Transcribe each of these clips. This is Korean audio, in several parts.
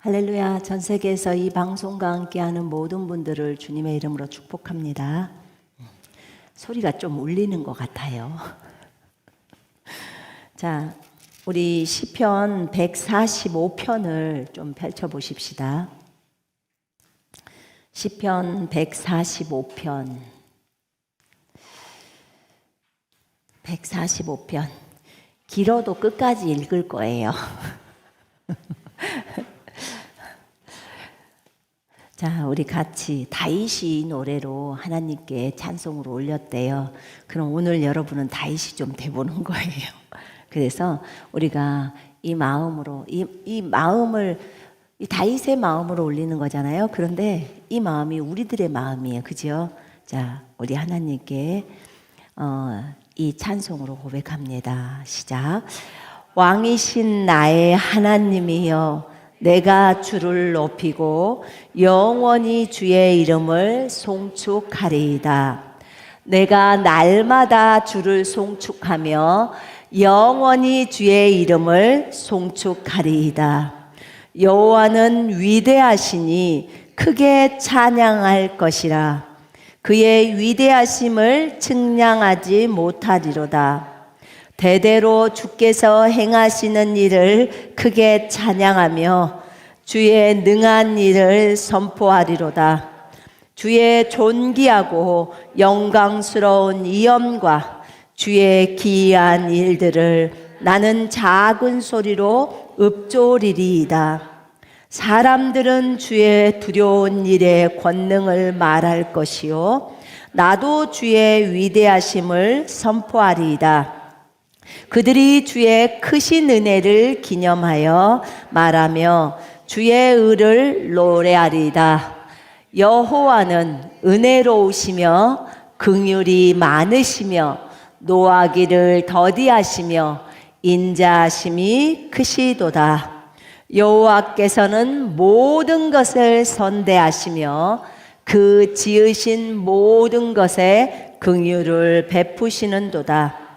할렐루야. 전 세계에서 이 방송과 함께하는 모든 분들을 주님의 이름으로 축복합니다. 소리가 좀 울리는 것 같아요. 자, 우리 시편 145편을 좀 펼쳐보십시다. 시편 145편. 145편. 길어도 끝까지 읽을 거예요. 자, 우리 같이 다윗이 노래로 하나님께 찬송으로 올렸대요. 그럼 오늘 여러분은 다윗이 좀 돼보는 거예요. 그래서 우리가 이 마음으로, 이 마음을, 이 다윗의 마음으로 올리는 거잖아요. 그런데 이 마음이 우리들의 마음이에요. 그죠? 자, 우리 하나님께 이 찬송으로 고백합니다. 시작. 왕이신 나의 하나님이여, 내가 주를 높이고 영원히 주의 이름을 송축하리이다. 내가 날마다 주를 송축하며 영원히 주의 이름을 송축하리이다. 여호와는 위대하시니 크게 찬양할 것이라. 그의 위대하심을 측량하지 못하리로다. 대대로 주께서 행하시는 일을 크게 찬양하며 주의 능한 일을 선포하리로다. 주의 존귀하고 영광스러운 이엄과 주의 기이한 일들을 나는 작은 소리로 읊조리리이다. 사람들은 주의 두려운 일의 권능을 말할 것이요, 나도 주의 위대하심을 선포하리이다. 그들이 주의 크신 은혜를 기념하여 말하며 주의 의를 노래하리이다. 여호와는 은혜로우시며 긍휼이 많으시며 노하기를 더디하시며 인자하심이 크시도다. 여호와께서는 모든 것을 선대하시며 그 지으신 모든 것에 긍휼을 베푸시는도다.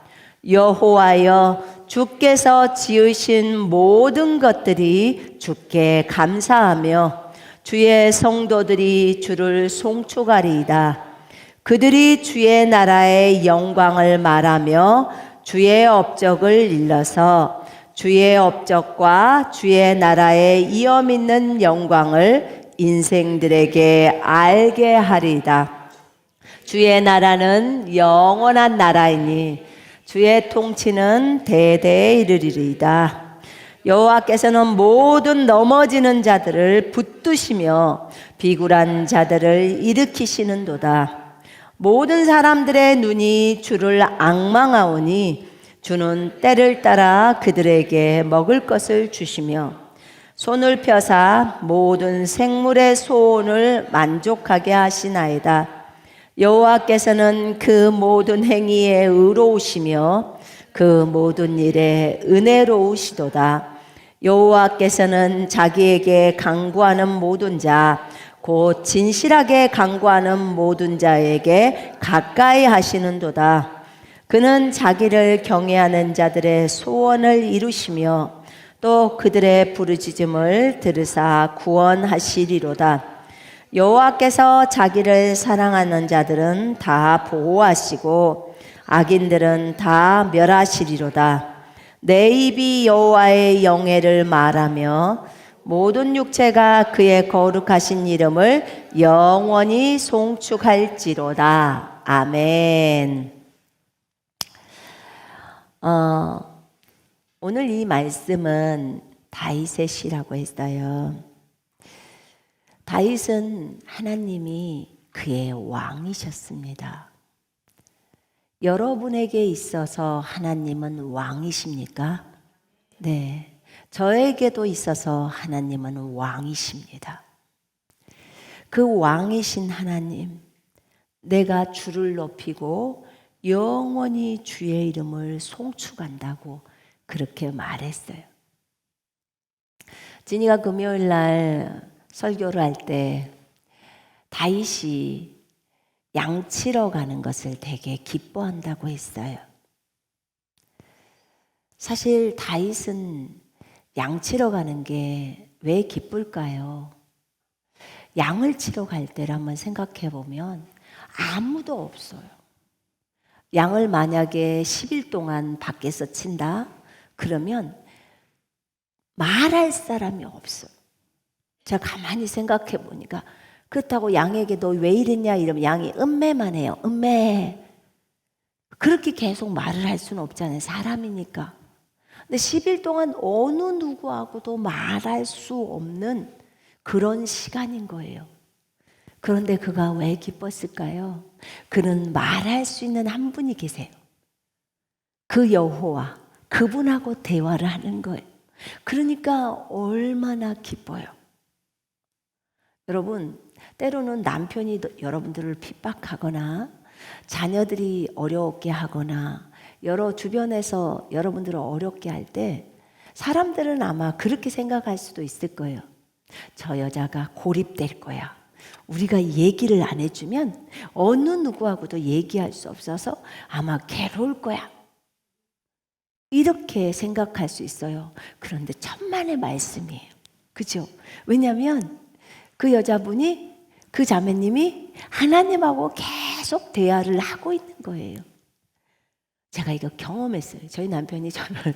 여호와여, 주께서 지으신 모든 것들이 주께 감사하며 주의 성도들이 주를 송축하리이다. 그들이 주의 나라의 영광을 말하며 주의 업적을 일러서 주의 업적과 주의 나라의 이엄 있는 영광을 인생들에게 알게 하리이다. 주의 나라는 영원한 나라이니 주의 통치는 대대에 이르리이다. 여호와께서는 모든 넘어지는 자들을 붙드시며 비굴한 자들을 일으키시는도다. 모든 사람들의 눈이 주를 앙망하오니 주는 때를 따라 그들에게 먹을 것을 주시며 손을 펴사 모든 생물의 소원을 만족하게 하시나이다. 여호와께서는 그 모든 행위에 의로우시며 그 모든 일에 은혜로우시도다. 여호와께서는 자기에게 강구하는 모든 자, 곧 진실하게 강구하는 모든 자에게 가까이 하시는도다. 그는 자기를 경외하는 자들의 소원을 이루시며 또 그들의 부르짖음을 들으사 구원하시리로다. 여호와께서 자기를 사랑하는 자들은 다 보호하시고 악인들은 다 멸하시리로다. 내 입이 여호와의 영예를 말하며 모든 육체가 그의 거룩하신 이름을 영원히 송축할지로다. 아멘. 오늘 이 말씀은 다윗의 시라고 했어요. 다윗은 하나님이 그의 왕이셨습니다. 여러분에게 있어서 하나님은 왕이십니까? 네. 저에게도 있어서 하나님은 왕이십니다. 그 왕이신 하나님, 내가 주를 높이고 영원히 주의 이름을 송축한다고 그렇게 말했어요. 진이가 금요일 날 설교를 할 때 다윗이 양치러 가는 것을 되게 기뻐한다고 했어요. 사실 다윗은 양치러 가는 게 왜 기쁠까요? 양을 치러 갈 때를 한번 생각해 보면 아무도 없어요. 양을 만약에 10일 동안 밖에서 친다? 그러면 말할 사람이 없어요. 제가 가만히 생각해 보니까 그렇다고 양에게 너 왜 이랬냐 이러면 양이 음매만 해요. 음매. 그렇게 계속 말을 할 수는 없잖아요. 사람이니까. 근데 10일 동안 어느 누구하고도 말할 수 없는 그런 시간인 거예요. 그런데 그가 왜 기뻤을까요? 그는 말할 수 있는 한 분이 계세요. 그 여호와, 그분하고 대화를 하는 거예요. 그러니까 얼마나 기뻐요. 여러분, 때로는 남편이 여러분들을 핍박하거나 자녀들이 어렵게 하거나 여러 주변에서 여러분들을 어렵게 할 때 사람들은 아마 그렇게 생각할 수도 있을 거예요. 저 여자가 고립될 거야. 우리가 얘기를 안 해주면 어느 누구하고도 얘기할 수 없어서 아마 괴로울 거야. 이렇게 생각할 수 있어요. 그런데 천만의 말씀이에요. 그죠? 왜냐하면 그 여자분이, 그 자매님이 하나님하고 계속 대화를 하고 있는 거예요. 제가 이거 경험했어요. 저희 남편이 저를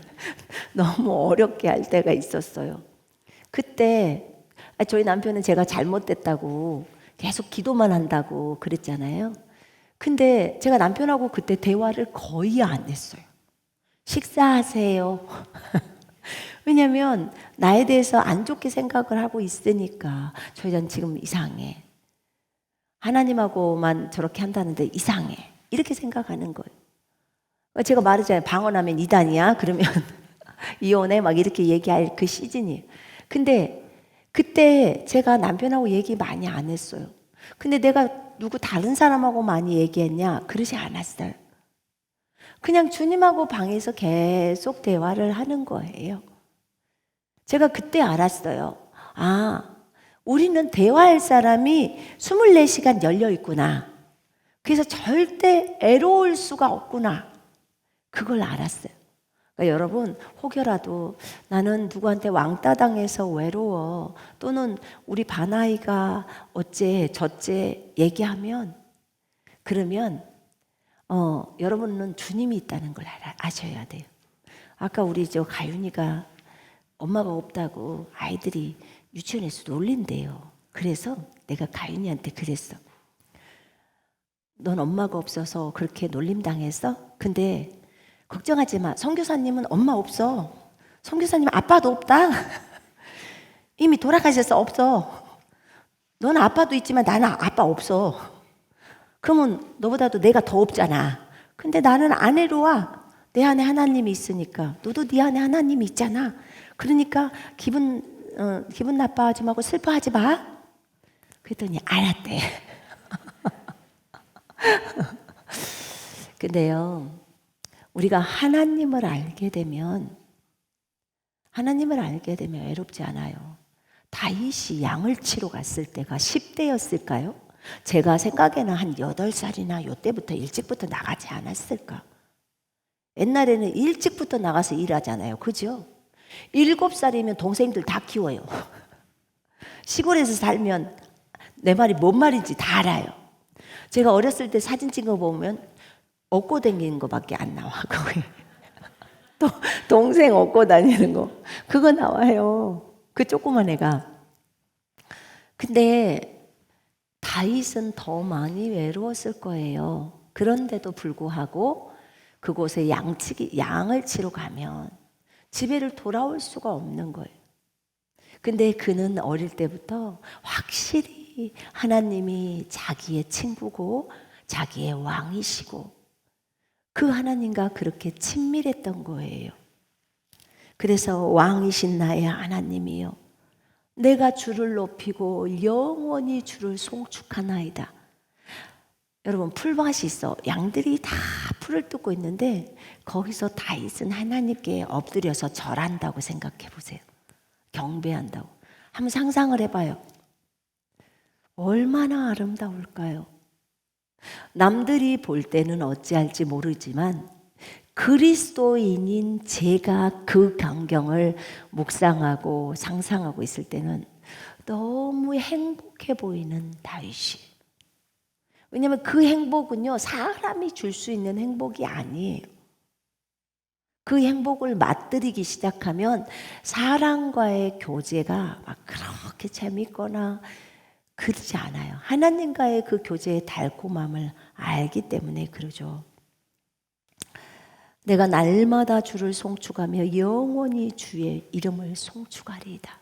너무 어렵게 할 때가 있었어요. 그때 저희 남편은 제가 잘못됐다고 계속 기도만 한다고 그랬잖아요. 근데 제가 남편하고 그때 대화를 거의 안 했어요. 식사하세요. 왜냐하면 나에 대해서 안 좋게 생각을 하고 있으니까 저희는 지금 이상해. 하나님하고만 저렇게 한다는데 이상해. 이렇게 생각하는 거예요. 제가 말하잖아요. 방언하면 이단이야. 그러면 이혼해. 막 이렇게 얘기할 그 시즌이에요. 근데 그때 제가 남편하고 얘기 많이 안 했어요. 근데 내가 누구 다른 사람하고 많이 얘기했냐? 그러지 않았어요. 그냥 주님하고 방에서 계속 대화를 하는 거예요. 제가 그때 알았어요. 아, 우리는 대화할 사람이 24시간 열려 있구나. 그래서 절대 애로울 수가 없구나. 그걸 알았어요. 그러니까 여러분, 혹여라도 나는 누구한테 왕따 당해서 외로워, 또는 우리 바나이가 어째 저째 얘기하면, 그러면 여러분은 주님이 있다는 걸 아셔야 돼요. 아까 우리 저 가윤이가 엄마가 없다고 아이들이 유치원에서 놀린대요. 그래서 내가 가윤이한테 그랬어. 넌 엄마가 없어서 그렇게 놀림당했어? 근데 걱정하지 마. 선교사님은 엄마 없어. 선교사님은 아빠도 없다. 이미 돌아가셔서 없어. 너는 아빠도 있지만 나는 아빠 없어. 그러면 너보다도 내가 더 없잖아. 근데 나는 아내로 와. 내 안에 하나님이 있으니까. 너도 네 안에 하나님이 있잖아. 그러니까 기분 나빠하지 말고 슬퍼하지 마. 그랬더니 알았대. 근데요, 우리가 하나님을 알게 되면 외롭지 않아요. 다윗이 양을 치러 갔을 때가 10대였을까요? 제가 생각에는 한 8살이나 요때부터 일찍부터 나가지 않았을까? 옛날에는 일찍부터 나가서 일하잖아요. 그죠? 7살이면 동생들 다 키워요. 시골에서 살면 내 말이 뭔 말인지 다 알아요. 제가 어렸을 때 사진 찍어 보면 업고 다니는 거밖에 안 나와. 또 동생 업고 다니는 거 그거 나와요. 그 조그만 애가. 근데 다윗은 더 많이 외로웠을 거예요. 그런데도 불구하고 그곳에 양을 치러 가면 집에를 돌아올 수가 없는 거예요. 근데 그는 어릴 때부터 확실히 하나님이 자기의 친구고 자기의 왕이시고 그 하나님과 그렇게 친밀했던 거예요. 그래서 왕이신 나의 하나님이요, 내가 주를 높이고 영원히 주를 송축하나이다. 여러분, 풀밭이 있어. 양들이 다 풀을 뜯고 있는데 거기서 다윗은 하나님께 엎드려서 절한다고 생각해 보세요. 경배한다고. 한번 상상을 해봐요. 얼마나 아름다울까요? 남들이 볼 때는 어찌할지 모르지만 그리스도인인 제가 그 광경을 묵상하고 상상하고 있을 때는 너무 행복해 보이는 다윗이. 왜냐하면 그 행복은요, 사람이 줄 수 있는 행복이 아니에요. 그 행복을 맛들이기 시작하면 사람과의 교제가 막 그렇게 재밌거나 그러지 않아요. 하나님과의 그 교제의 달콤함을 알기 때문에 그러죠. 내가 날마다 주를 송축하며 영원히 주의 이름을 송축하리이다.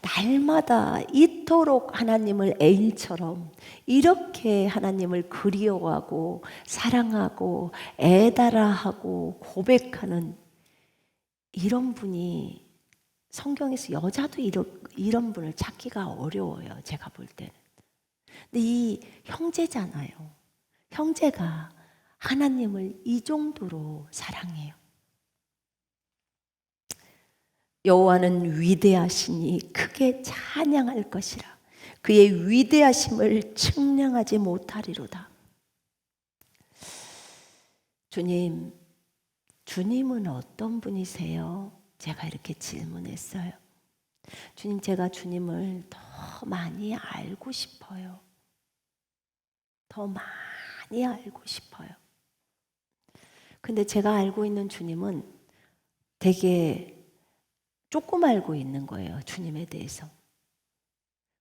날마다 이토록 하나님을 애인처럼 이렇게 하나님을 그리워하고 사랑하고 애달아하고 고백하는 이런 분이 성경에서 여자도 이런 분을 찾기가 어려워요. 제가 볼 때는. 근데 이 형제잖아요. 형제가 하나님을 이 정도로 사랑해요. 여호와는 위대하시니 크게 찬양할 것이라. 그의 위대하심을 측량하지 못하리로다. 주님은 어떤 분이세요? 제가 이렇게 질문했어요. 주님, 제가 주님을 더 많이 알고 싶어요. 더 많이 알고 싶어요. 근데 제가 알고 있는 주님은 되게 조금 알고 있는 거예요. 주님에 대해서.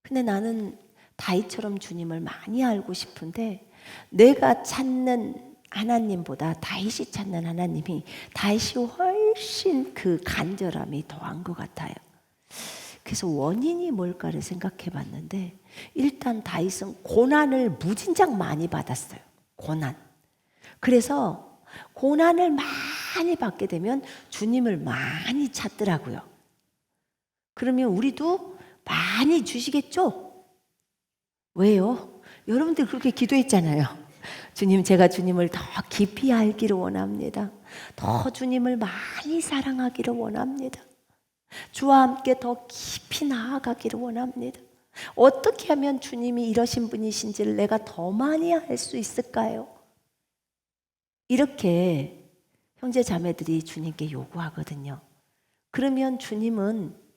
근데 나는 다윗처럼 주님을 많이 알고 싶은데 내가 찾는 하나님보다 다윗이 찾는 하나님이 다윗이 훨씬 그 간절함이 더한 것 같아요. 그래서 원인이 뭘까를 생각해 봤는데 일단 다윗은 고난을 무진장 많이 받았어요. 고난. 그래서 고난을 많이 받게 되면 주님을 많이 찾더라고요. 그러면 우리도 많이 주시겠죠? 왜요? 여러분들 그렇게 기도했잖아요. 주님, 제가 주님을 더 깊이 알기를 원합니다. 더 주님을 많이 사랑하기를 원합니다. 주와 함께 더 깊이 나아가기를 원합니다. 어떻게 하면 주님이 이러신 분이신지를 내가 더 많이 알 수 있을까요? 이렇게 형제 자매들이 주님께 요구하거든요. 그러면 주님은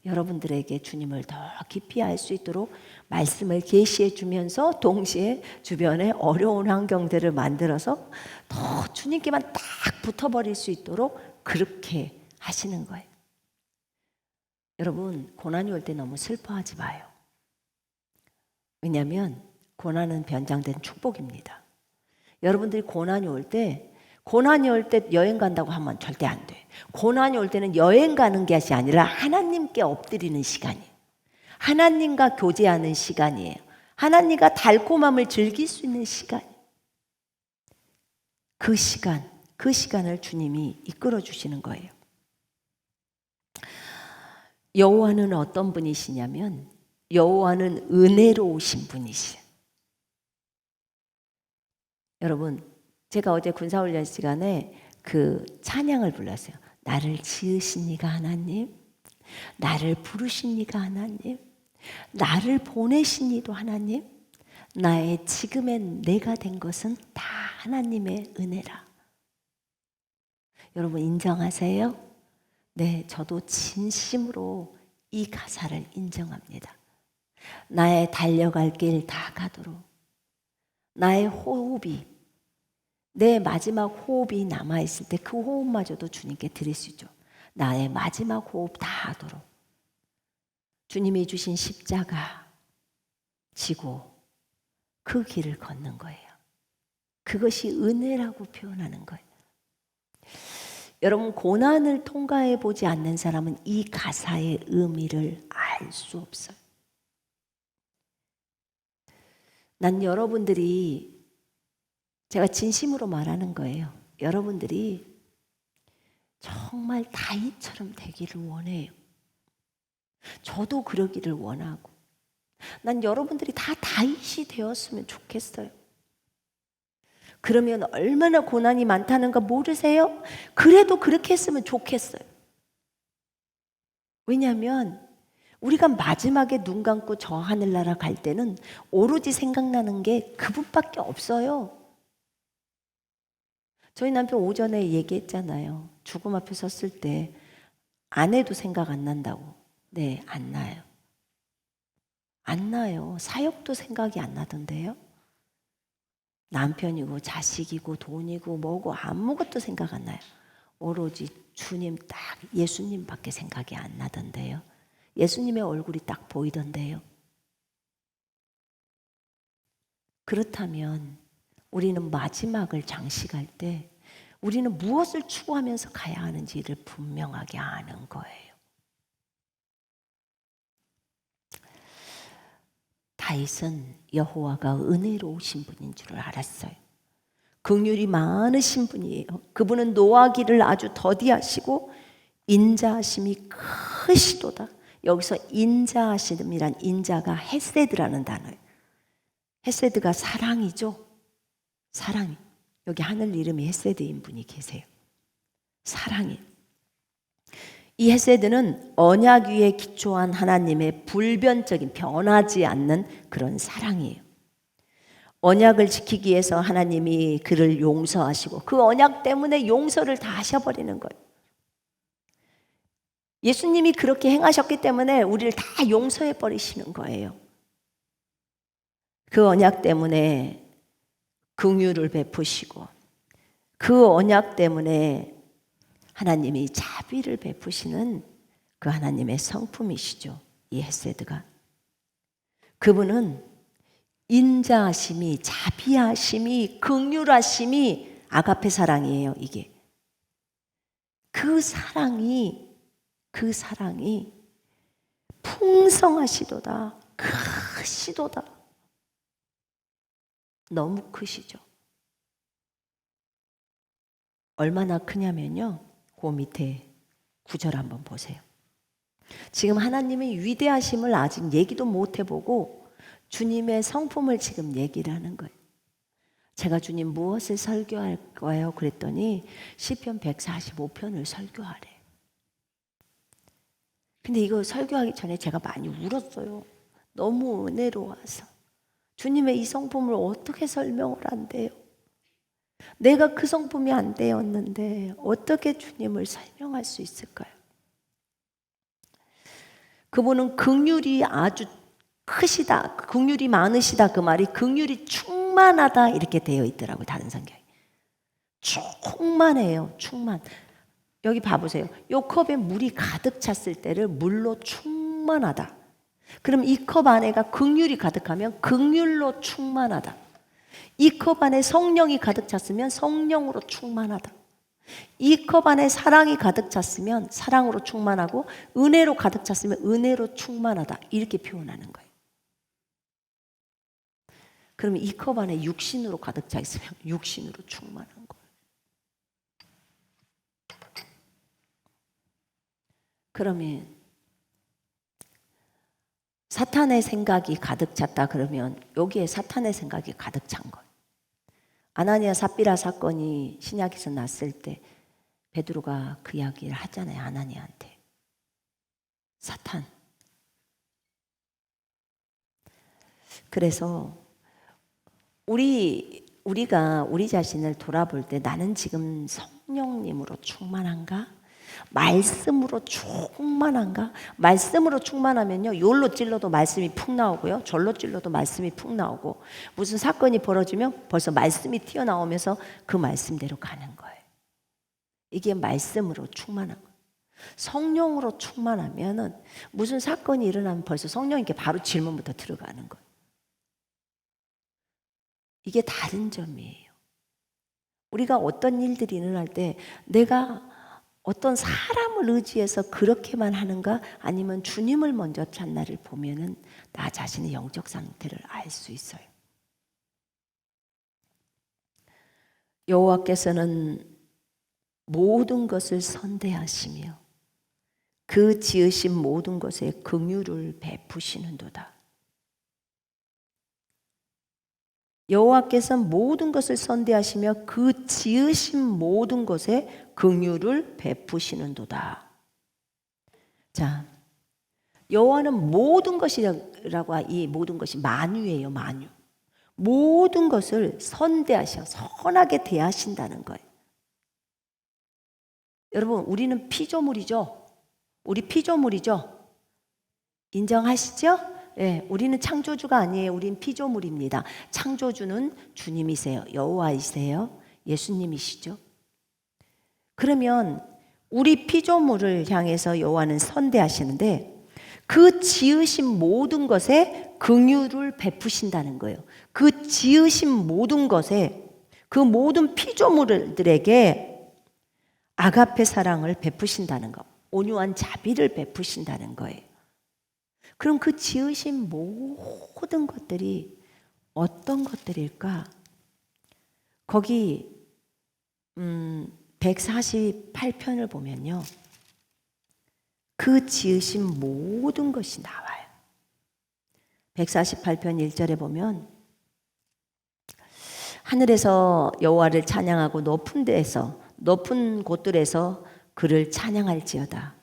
여러분들에게 주님을 더 깊이 알 수 있도록 말씀을 계시해 주면서 동시에 주변에 어려운 환경들을 만들어서 더 주님께만 딱 붙어버릴 수 있도록 그렇게 하시는 거예요. 여러분, 고난이 올 때 너무 슬퍼하지 마요. 왜냐하면 고난은 변장된 축복입니다. 여러분들이 고난이 올 때 여행 간다고 하면 절대 안 돼. 고난이 올 때는 여행 가는 것이 아니라 하나님께 엎드리는 시간이에요. 하나님과 교제하는 시간이에요. 하나님과 달콤함을 즐길 수 있는 시간. 그 시간을 주님이 이끌어 주시는 거예요. 여호와는 어떤 분이시냐면 여호와는 은혜로우신 분이시에요. 여러분, 제가 어제 군사훈련 시간에 그 찬양을 불렀어요. 나를 지으신 이가 하나님, 나를 부르신 이가 하나님, 나를 보내신 이도 하나님, 나의 지금의 내가 된 것은 다 하나님의 은혜라. 여러분 인정하세요? 네, 저도 진심으로 이 가사를 인정합니다. 나의 달려갈 길 다 가도록 나의 호흡이 내 마지막 호흡이 남아있을 때 그 호흡마저도 주님께 드리시죠. 나의 마지막 호흡 다 하도록 주님이 주신 십자가 지고 그 길을 걷는 거예요. 그것이 은혜라고 표현하는 거예요. 여러분, 고난을 통과해 보지 않는 사람은 이 가사의 의미를 알 수 없어요. 난 여러분들이, 제가 진심으로 말하는 거예요. 여러분들이 정말 다윗처럼 되기를 원해요. 저도 그러기를 원하고, 난 여러분들이 다 다윗이 되었으면 좋겠어요. 그러면 얼마나 고난이 많다는 거 모르세요? 그래도 그렇게 했으면 좋겠어요. 왜냐하면 우리가 마지막에 눈 감고 저 하늘나라 갈 때는 오로지 생각나는 게 그분밖에 없어요. 저희 남편 오전에 얘기했잖아요. 죽음 앞에 섰을 때 아내도 생각 안 난다고. 네, 안 나요. 안 나요. 사역도 생각이 안 나던데요. 남편이고 자식이고 돈이고 뭐고 아무것도 생각 안 나요. 오로지 주님 딱 예수님밖에 생각이 안 나던데요. 예수님의 얼굴이 딱 보이던데요. 그렇다면 우리는 마지막을 장식할 때 우리는 무엇을 추구하면서 가야 하는지를 분명하게 아는 거예요. 다윗은 여호와가 은혜로우신 분인 줄 알았어요. 긍휼이 많으신 분이에요. 그분은 노하기를 아주 더디하시고 인자하심이 크시도다. 여기서 인자하심이란 인자가 헤세드라는 단어예요. 헤세드가 사랑이죠. 사랑이. 여기 하늘 이름이 헤세드인 분이 계세요. 사랑이. 이 헤세드는 언약 위에 기초한 하나님의 불변적인 변하지 않는 그런 사랑이에요. 언약을 지키기 위해서 하나님이 그를 용서하시고 그 언약 때문에 용서를 다 하셔버리는 거예요. 예수님이 그렇게 행하셨기 때문에 우리를 다 용서해 버리시는 거예요. 그 언약 때문에 긍휼을 베푸시고 그 언약 때문에 하나님이 자비를 베푸시는 그 하나님의 성품이시죠. 이 헤세드가. 그분은 인자하심이, 자비하심이, 긍휼하심이 아가페 사랑이에요. 이게. 그 사랑이 풍성하시도다. 크시도다. 너무 크시죠. 얼마나 크냐면요. 그 밑에 구절 한번 보세요. 지금 하나님의 위대하심을 아직 얘기도 못 해보고 주님의 성품을 지금 얘기를 하는 거예요. 제가 주님 무엇을 설교할 거예요? 그랬더니 시편 145편을 설교하래. 근데 이거 설교하기 전에 제가 많이 울었어요. 너무 은혜로워서. 주님의 이 성품을 어떻게 설명을 한대요? 내가 그 성품이 안 되었는데 어떻게 주님을 설명할 수 있을까요? 그분은 긍휼이 아주 크시다, 긍휼이 많으시다 그 말이 긍휼이 충만하다 이렇게 되어 있더라고요. 다른 성경에. 충만해요. 충만. 여기 봐보세요. 이 컵에 물이 가득 찼을 때를 물로 충만하다. 그럼 이 컵 안에가 긍휼이 가득하면 긍휼로 충만하다. 이 컵 안에 성령이 가득 찼으면 성령으로 충만하다. 이 컵 안에 사랑이 가득 찼으면 사랑으로 충만하고 은혜로 가득 찼으면 은혜로 충만하다. 이렇게 표현하는 거예요. 그러면 이 컵 안에 육신으로 가득 차 있으면 육신으로 충만한 거예요. 그러면 사탄의 생각이 가득 찼다 그러면 여기에 사탄의 생각이 가득 찬 거예요. 아나니아 삽비라 사건이 신약에서 났을 때 베드로가 그 이야기를 하잖아요. 아나니아한테. 사탄. 그래서 우리가 우리 자신을 돌아볼 때 나는 지금 성령님으로 충만한가? 말씀으로 충만한가? 말씀으로 충만하면요, 요로 찔러도 말씀이 푹 나오고요, 절로 찔러도 말씀이 푹 나오고, 무슨 사건이 벌어지면 벌써 말씀이 튀어나오면서 그 말씀대로 가는 거예요. 이게 말씀으로 충만한 거예요. 성령으로 충만하면은 무슨 사건이 일어나면 벌써 성령님께 바로 질문부터 들어가는 거예요. 이게 다른 점이에요. 우리가 어떤 일들이 일어날 때 내가 어떤 사람을 의지해서 그렇게만 하는가 아니면 주님을 먼저 찾나를 보면은 나 자신의 영적 상태를 알 수 있어요. 여호와께서는 모든 것을 선대하시며 그 지으신 모든 것에 긍휼을 베푸시는도다. 여호와께서는 모든 것을 선대하시며 그 지으신 모든 것에 긍휼을 베푸시는도다. 자, 여호와는 모든 것이라고 이 모든 것이 만유예요, 만유. 모든 것을 선대하셔 선하게 대하신다는 거예요. 여러분, 우리는 피조물이죠. 우리 피조물이죠. 인정하시죠? 예, 우리는 창조주가 아니에요. 우린 피조물입니다. 창조주는 주님이세요. 여호와이세요. 예수님이시죠. 그러면 우리 피조물을 향해서 여호와는 선대하시는데 그 지으신 모든 것에 긍휼을 베푸신다는 거예요. 그 지으신 모든 것에 그 모든 피조물들에게 아가페 사랑을 베푸신다는 거, 온유한 자비를 베푸신다는 거예요. 그럼 그 지으신 모든 것들이 어떤 것들일까? 거기 148편을 보면요, 그 지으신 모든 것이 나와요. 148편 1절에 보면 하늘에서 여호와를 찬양하고 높은 곳들에서 그를 찬양할지어다.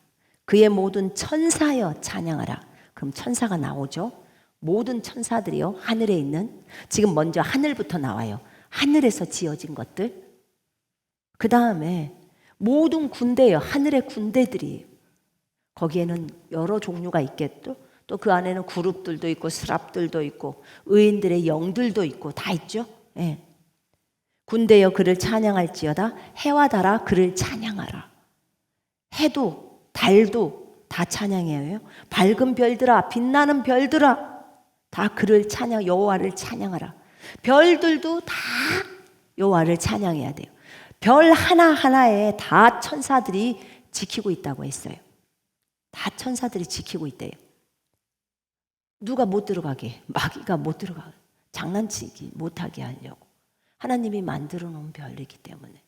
그의 모든 천사여 찬양하라. 그럼 천사가 나오죠. 모든 천사들이요, 하늘에 있는, 지금 먼저 하늘부터 나와요. 하늘에서 지어진 것들. 그 다음에 모든 군대요, 하늘의 군대들이. 거기에는 여러 종류가 있겠죠. 또 그 안에는 그룹들도 있고 스랍들도 있고 의인들의 영들도 있고 다 있죠. 예. 군대여 그를 찬양할지어다. 해와 달아 그를 찬양하라. 해도 달도 다 찬양해요. 밝은 별들아, 빛나는 별들아, 다 그를 여호와를 찬양하라. 별들도 다 여호와를 찬양해야 돼요. 별 하나하나에 다 천사들이 지키고 있다고 했어요. 다 천사들이 지키고 있대요. 누가 못 들어가게, 마귀가 못 들어가게, 장난치기 못하게 하려고 하나님이 만들어 놓은 별이기 때문에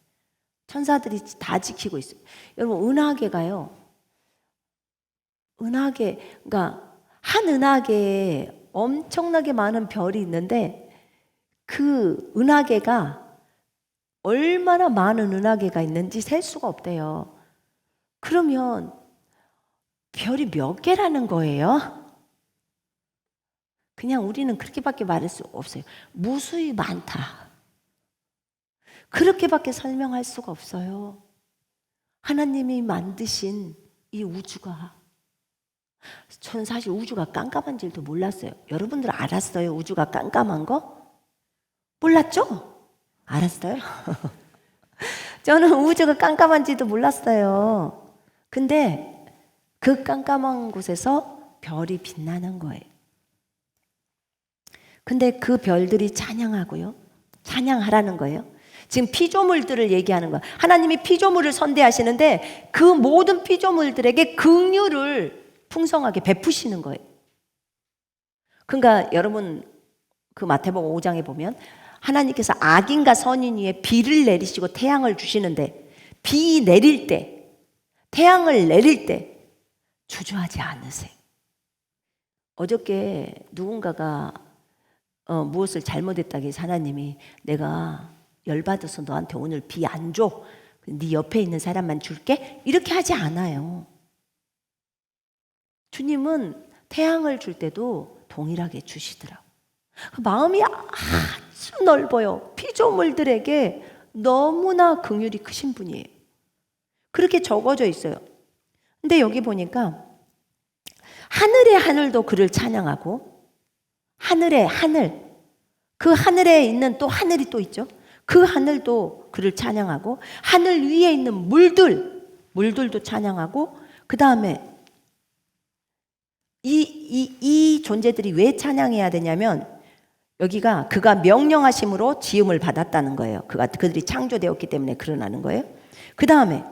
천사들이 다 지키고 있어요. 여러분, 은하계가요, 그러니까 한 은하계에 엄청나게 많은 별이 있는데 그 은하계가 얼마나 많은 은하계가 있는지 셀 수가 없대요. 그러면 별이 몇 개라는 거예요? 그냥 우리는 그렇게밖에 말할 수 없어요. 무수히 많다. 그렇게밖에 설명할 수가 없어요. 하나님이 만드신 이 우주가, 저는 사실 우주가 깜깜한 줄도 몰랐어요. 여러분들 알았어요? 우주가 깜깜한 거? 몰랐죠? 알았어요? 저는 우주가 깜깜한지도 몰랐어요. 근데 그 깜깜한 곳에서 별이 빛나는 거예요. 근데 그 별들이 찬양하고요, 찬양하라는 거예요. 지금 피조물들을 얘기하는 거예요. 하나님이 피조물을 선대하시는데 그 모든 피조물들에게 긍휼을 풍성하게 베푸시는 거예요. 그러니까 여러분, 그 마태복음 5장에 보면 하나님께서 악인과 선인 위에 비를 내리시고 태양을 주시는데 비 내릴 때, 태양을 내릴 때 주저하지 않으세요. 어저께 누군가가 무엇을 잘못했다고 해서 하나님이 내가 열받아서 너한테 오늘 비 안 줘, 네 옆에 있는 사람만 줄게, 이렇게 하지 않아요. 주님은 태양을 줄 때도 동일하게 주시더라고요. 마음이 아주 넓어요. 피조물들에게 너무나 긍휼이 크신 분이에요. 그렇게 적어져 있어요. 근데 여기 보니까 하늘의 하늘도 그를 찬양하고, 하늘의 하늘, 그 하늘에 있는 또 하늘이 또 있죠. 그 하늘도 그를 찬양하고, 하늘 위에 있는 물들도 찬양하고, 그 다음에 이 존재들이 왜 찬양해야 되냐면, 여기가 그가 명령하심으로 지음을 받았다는 거예요. 그들이 창조되었기 때문에 그러나는 거예요. 그 다음에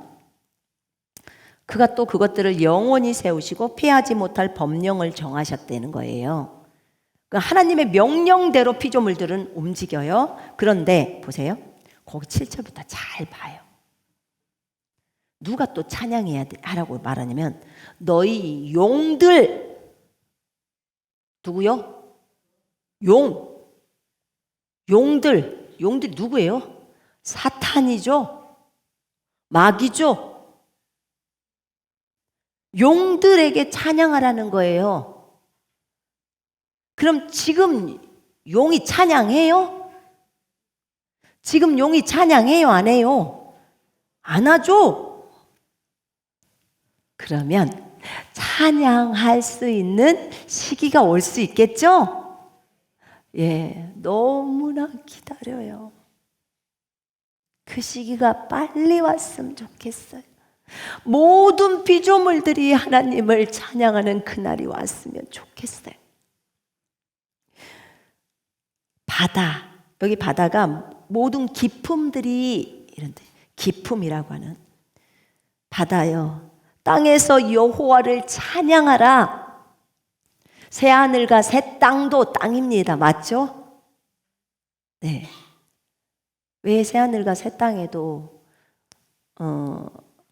그가 또 그것들을 영원히 세우시고 피하지 못할 법령을 정하셨다는 거예요. 그러니까 하나님의 명령대로 피조물들은 움직여요. 그런데 보세요. 거기 7절부터 잘 봐요. 누가 또 찬양해야 하라고 말하냐면, 너희 용들, 누구요? 용들이 누구예요? 사탄이죠. 마귀죠. 용들에게 찬양하라는 거예요. 그럼 지금 용이 찬양해요? 지금 용이 찬양해요? 안 해요? 안 하죠? 그러면 찬양할 수 있는 시기가 올 수 있겠죠? 예, 너무나 기다려요. 그 시기가 빨리 왔으면 좋겠어요. 모든 피조물들이 하나님을 찬양하는 그날이 왔으면 좋겠어요. 바다, 여기 바다가 모든 기품들이 이런데, 기품이라고 하는 바다요, 땅에서 여호와를 찬양하라. 새 하늘과 새 땅도 땅입니다. 맞죠? 네. 왜 새 하늘과 새 땅에도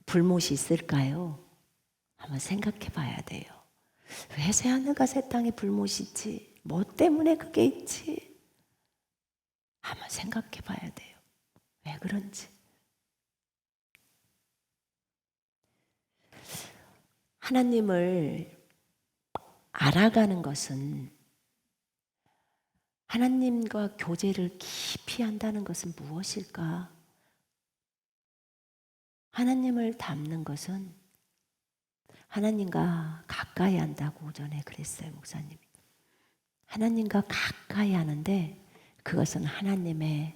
불못이 있을까요? 한번 생각해 봐야 돼요. 왜 새 하늘과 새 땅에 불못이 있지? 뭐 때문에 그게 있지? 한번 생각해 봐야 돼요. 왜 그런지. 하나님을 알아가는 것은, 하나님과 교제를 깊이 한다는 것은 무엇일까? 하나님을 닮는 것은 하나님과 가까이 한다고 전에 그랬어요, 목사님이. 하나님과 가까이 하는데 그것은 하나님의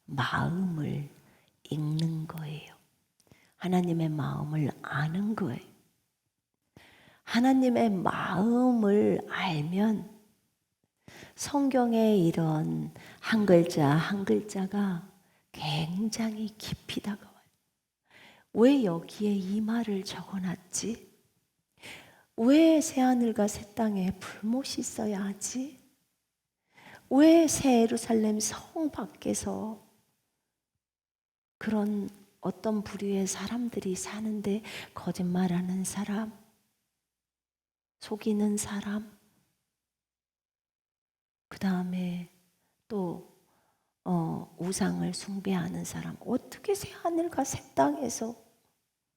마음을 읽는 거예요. 하나님의 마음을 아는 거예요. 하나님의 마음을 알면 성경에 이런 한 글자 한 글자가 굉장히 깊이 다가와요. 왜 여기에 이 말을 적어놨지? 왜 새하늘과 새 땅에 불못이 있어야 하지? 왜 새 예루살렘 성 밖에서 그런 어떤 부류의 사람들이 사는데 거짓말하는 사람, 속이는 사람, 그 다음에 또 우상을 숭배하는 사람, 어떻게 새 하늘과 새 땅에서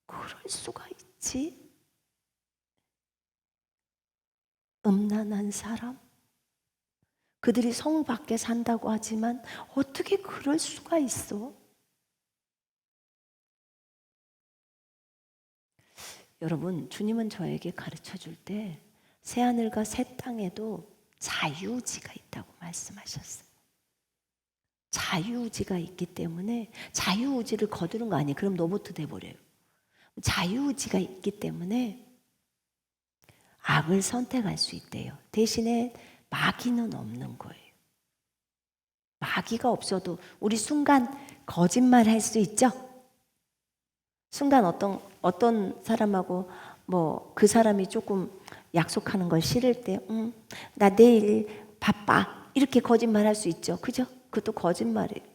그럴 수가 있지? 음란한 사람, 그들이 성 밖에 산다고 하지만 어떻게 그럴 수가 있어? 여러분, 주님은 저에게 가르쳐 줄 때 새하늘과 새 땅에도 자유의지가 있다고 말씀하셨어요. 자유의지가 있기 때문에, 자유의지를 거두는 거 아니에요. 그럼 로봇 돼버려요. 자유의지가 있기 때문에 악을 선택할 수 있대요. 대신에 마귀는 없는 거예요. 마귀가 없어도 우리 순간 거짓말 할 수 있죠? 순간 어떤 사람하고 뭐 그 사람이 조금 약속하는 걸 싫을 때, 나 내일 바빠, 이렇게 거짓말 할 수 있죠. 그죠? 그것도 거짓말이에요.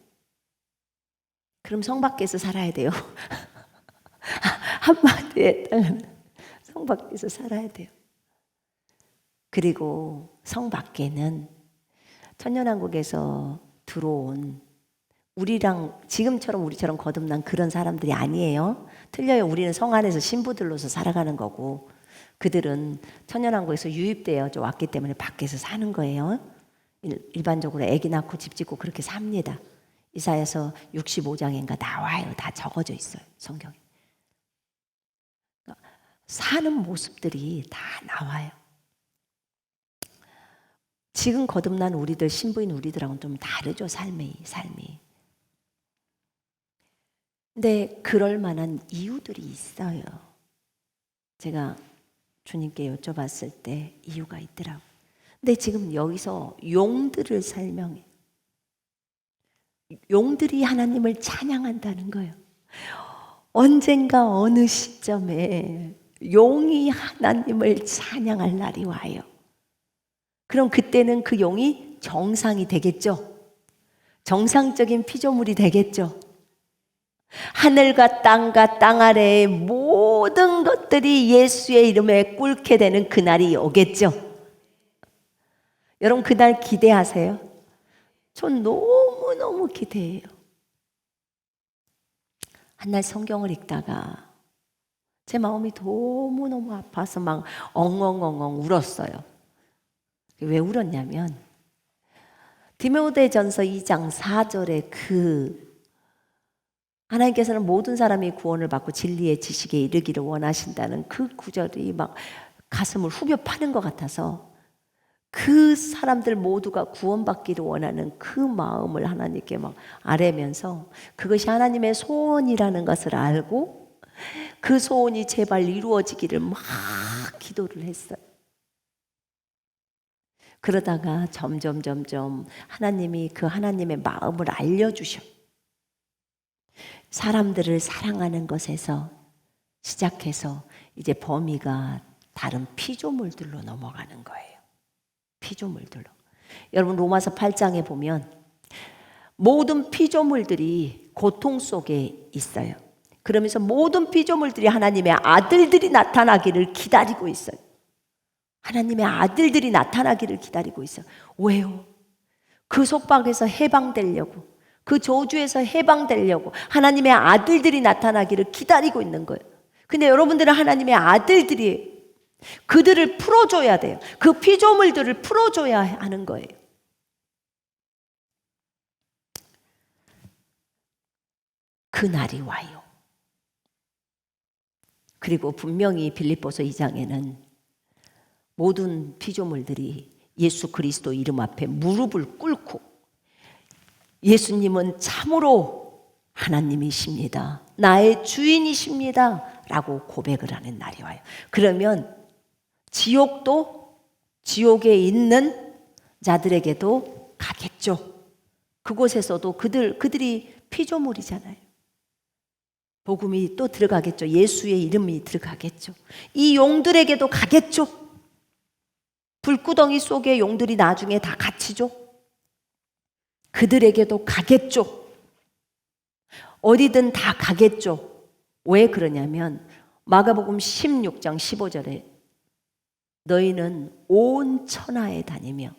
그럼 성 밖에서 살아야 돼요. 한마디에 성 밖에서 살아야 돼요. 그리고 성 밖에는 천년왕국에서 들어온 지금처럼 우리처럼 거듭난 그런 사람들이 아니에요. 틀려요. 우리는 성 안에서 신부들로서 살아가는 거고, 그들은 천년왕국에서 유입되어 왔기 때문에 밖에서 사는 거예요. 일반적으로 아기 낳고 집 짓고 그렇게 삽니다. 이사야서 65장인가 나와요. 다 적어져 있어요, 성경에. 사는 모습들이 다 나와요. 지금 거듭난 우리들, 신부인 우리들하고는 좀 다르죠, 삶이. 근데 그럴 만한 이유들이 있어요. 제가 주님께 여쭤봤을 때 이유가 있더라고요. 근데 지금 여기서 용들을 설명해. 용들이 하나님을 찬양한다는 거예요. 언젠가 어느 시점에 용이 하나님을 찬양할 날이 와요. 그럼 그때는 그 용이 정상이 되겠죠. 정상적인 피조물이 되겠죠. 하늘과 땅과 땅 아래의 모든 것들이 예수의 이름에 꿇게 되는 그날이 오겠죠. 여러분, 그날 기대하세요? 전 너무너무 기대해요. 한날 성경을 읽다가 제 마음이 너무너무 아파서 막 엉엉엉엉 울었어요. 왜 울었냐면 디모데전서 2장 4절에 그 하나님께서는 모든 사람이 구원을 받고 진리의 지식에 이르기를 원하신다는 그 구절이 막 가슴을 후벼 파는 것 같아서 그 사람들 모두가 구원받기를 원하는 그 마음을 하나님께 막 아뢰면서 그것이 하나님의 소원이라는 것을 알고 그 소원이 제발 이루어지기를 막 기도를 했어요. 그러다가 점점 하나님이 그 하나님의 마음을 알려주셔. 사람들을 사랑하는 것에서 시작해서 이제 범위가 다른 피조물들로 넘어가는 거예요. 피조물들로. 여러분 로마서 8장에 보면 모든 피조물들이 고통 속에 있어요. 그러면서 모든 피조물들이 하나님의 아들들이 나타나기를 기다리고 있어요. 하나님의 아들들이 나타나기를 기다리고 있어요. 왜요? 그 속박에서 해방되려고, 그 저주에서 해방되려고 하나님의 아들들이 나타나기를 기다리고 있는 거예요. 근데 여러분들은 하나님의 아들들이 그들을 풀어줘야 돼요. 그 피조물들을 풀어줘야 하는 거예요. 그 날이 와요. 그리고 분명히 빌립보서 2장에는 모든 피조물들이 예수 그리스도 이름 앞에 무릎을 꿇고 예수님은 참으로 하나님이십니다. 나의 주인이십니다. 라고 고백을 하는 날이 와요. 그러면 지옥도 지옥에 있는 자들에게도 가겠죠. 그곳에서도 그들이 피조물이잖아요. 복음이 또 들어가겠죠. 예수의 이름이 들어가겠죠. 이 용들에게도 가겠죠. 불구덩이 속에 용들이 나중에 다 갇히죠. 그들에게도 가겠죠. 어디든 다 가겠죠. 왜 그러냐면 마가복음 16장 15절에 너희는 온 천하에 다니며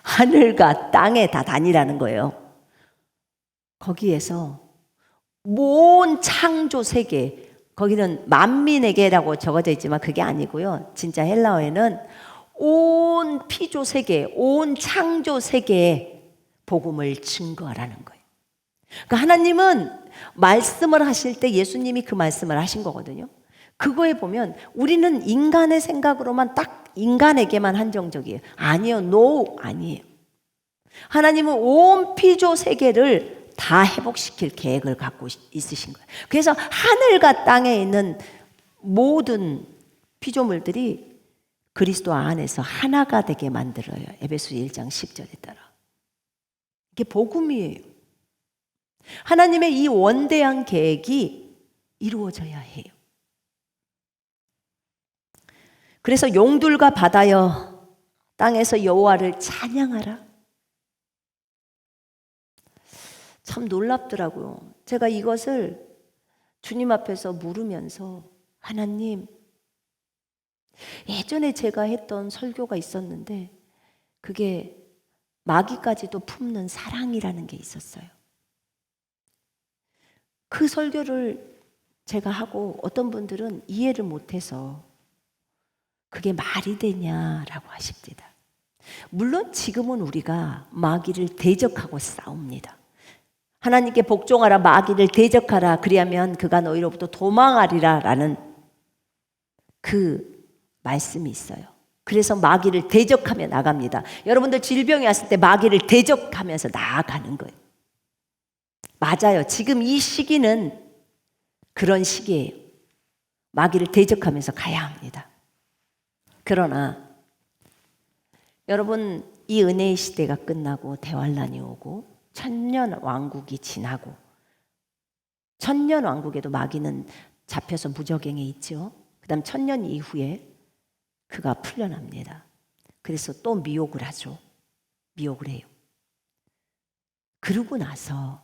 하늘과 땅에 다 다니라는 거예요. 거기에서 온 창조 세계, 거기는 만민에게라고 적어져 있지만 그게 아니고요. 진짜 헬라어에는 온 피조 세계, 온 창조 세계에 복음을 증거하라는 거예요. 그러니까 하나님은 말씀을 하실 때 예수님이 그 말씀을 하신 거거든요. 그거에 보면 우리는 인간의 생각으로만 딱 인간에게만 한정적이에요. 아니요, no, 아니에요. 하나님은 온 피조 세계를 다 회복시킬 계획을 갖고 있으신 거예요. 그래서 하늘과 땅에 있는 모든 피조물들이 그리스도 안에서 하나가 되게 만들어요. 에베소 1장 10절에 따라. 이게 복음이에요. 하나님의 이 원대한 계획이 이루어져야 해요. 그래서 용들과 바다여 땅에서 여호와를 찬양하라. 참 놀랍더라고요. 제가 이것을 주님 앞에서 물으면서 하나님, 예전에 제가 했던 설교가 있었는데 그게 마귀까지도 품는 사랑이라는 게 있었어요. 그 설교를 제가 하고 어떤 분들은 이해를 못해서 그게 말이 되냐라고 하십니다. 물론 지금은 우리가 마귀를 대적하고 싸웁니다. 하나님께 복종하라, 마귀를 대적하라, 그리하면 그가 너희로부터 도망하리라 라는 그 말씀이 있어요. 그래서 마귀를 대적하며 나갑니다. 여러분들 질병이 왔을 때 마귀를 대적하면서 나아가는 거예요. 맞아요. 지금 이 시기는 그런 시기예요. 마귀를 대적하면서 가야 합니다. 그러나 여러분, 이 은혜의 시대가 끝나고 대환란이 오고 천년 왕국이 지나고, 천년 왕국에도 마귀는 잡혀서 무적행에 있죠. 그 다음 천년 이후에 그가 풀려납니다. 그래서 또 미혹을 하죠. 미혹을 해요. 그러고 나서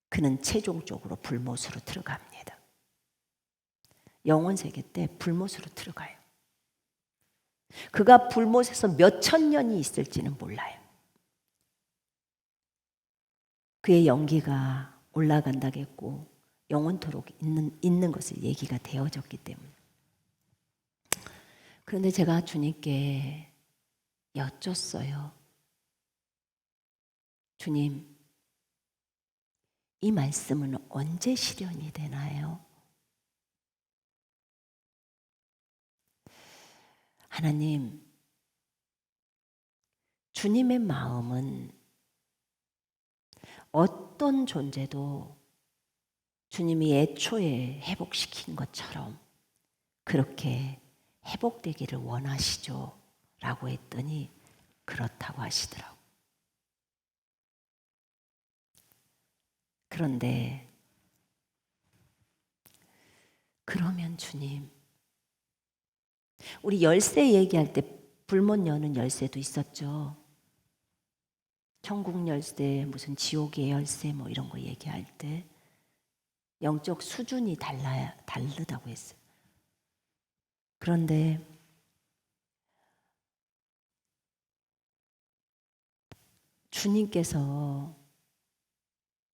그는 최종적으로 불못으로 들어갑니다. 영원 세계 때 불못으로 들어가요. 그가 불못에서 몇 천 년이 있을지는 몰라요. 그의 연기가 올라간다겠고 영원토록 있는 것을 얘기가 되어졌기 때문에. 그런데 제가 주님께 여쭸어요. 주님, 이 말씀은 언제 실현이 되나요? 하나님, 주님의 마음은 어떤 존재도 주님이 애초에 회복시킨 것처럼 그렇게 회복되기를 원하시죠? 라고 했더니 그렇다고 하시더라고요. 그런데 그러면 주님, 우리 열쇠 얘기할 때 불못 여는 열쇠도 있었죠. 천국 열쇠, 무슨 지옥의 열쇠 뭐 이런 거 얘기할 때 영적 수준이 다르다고 했어요. 그런데 주님께서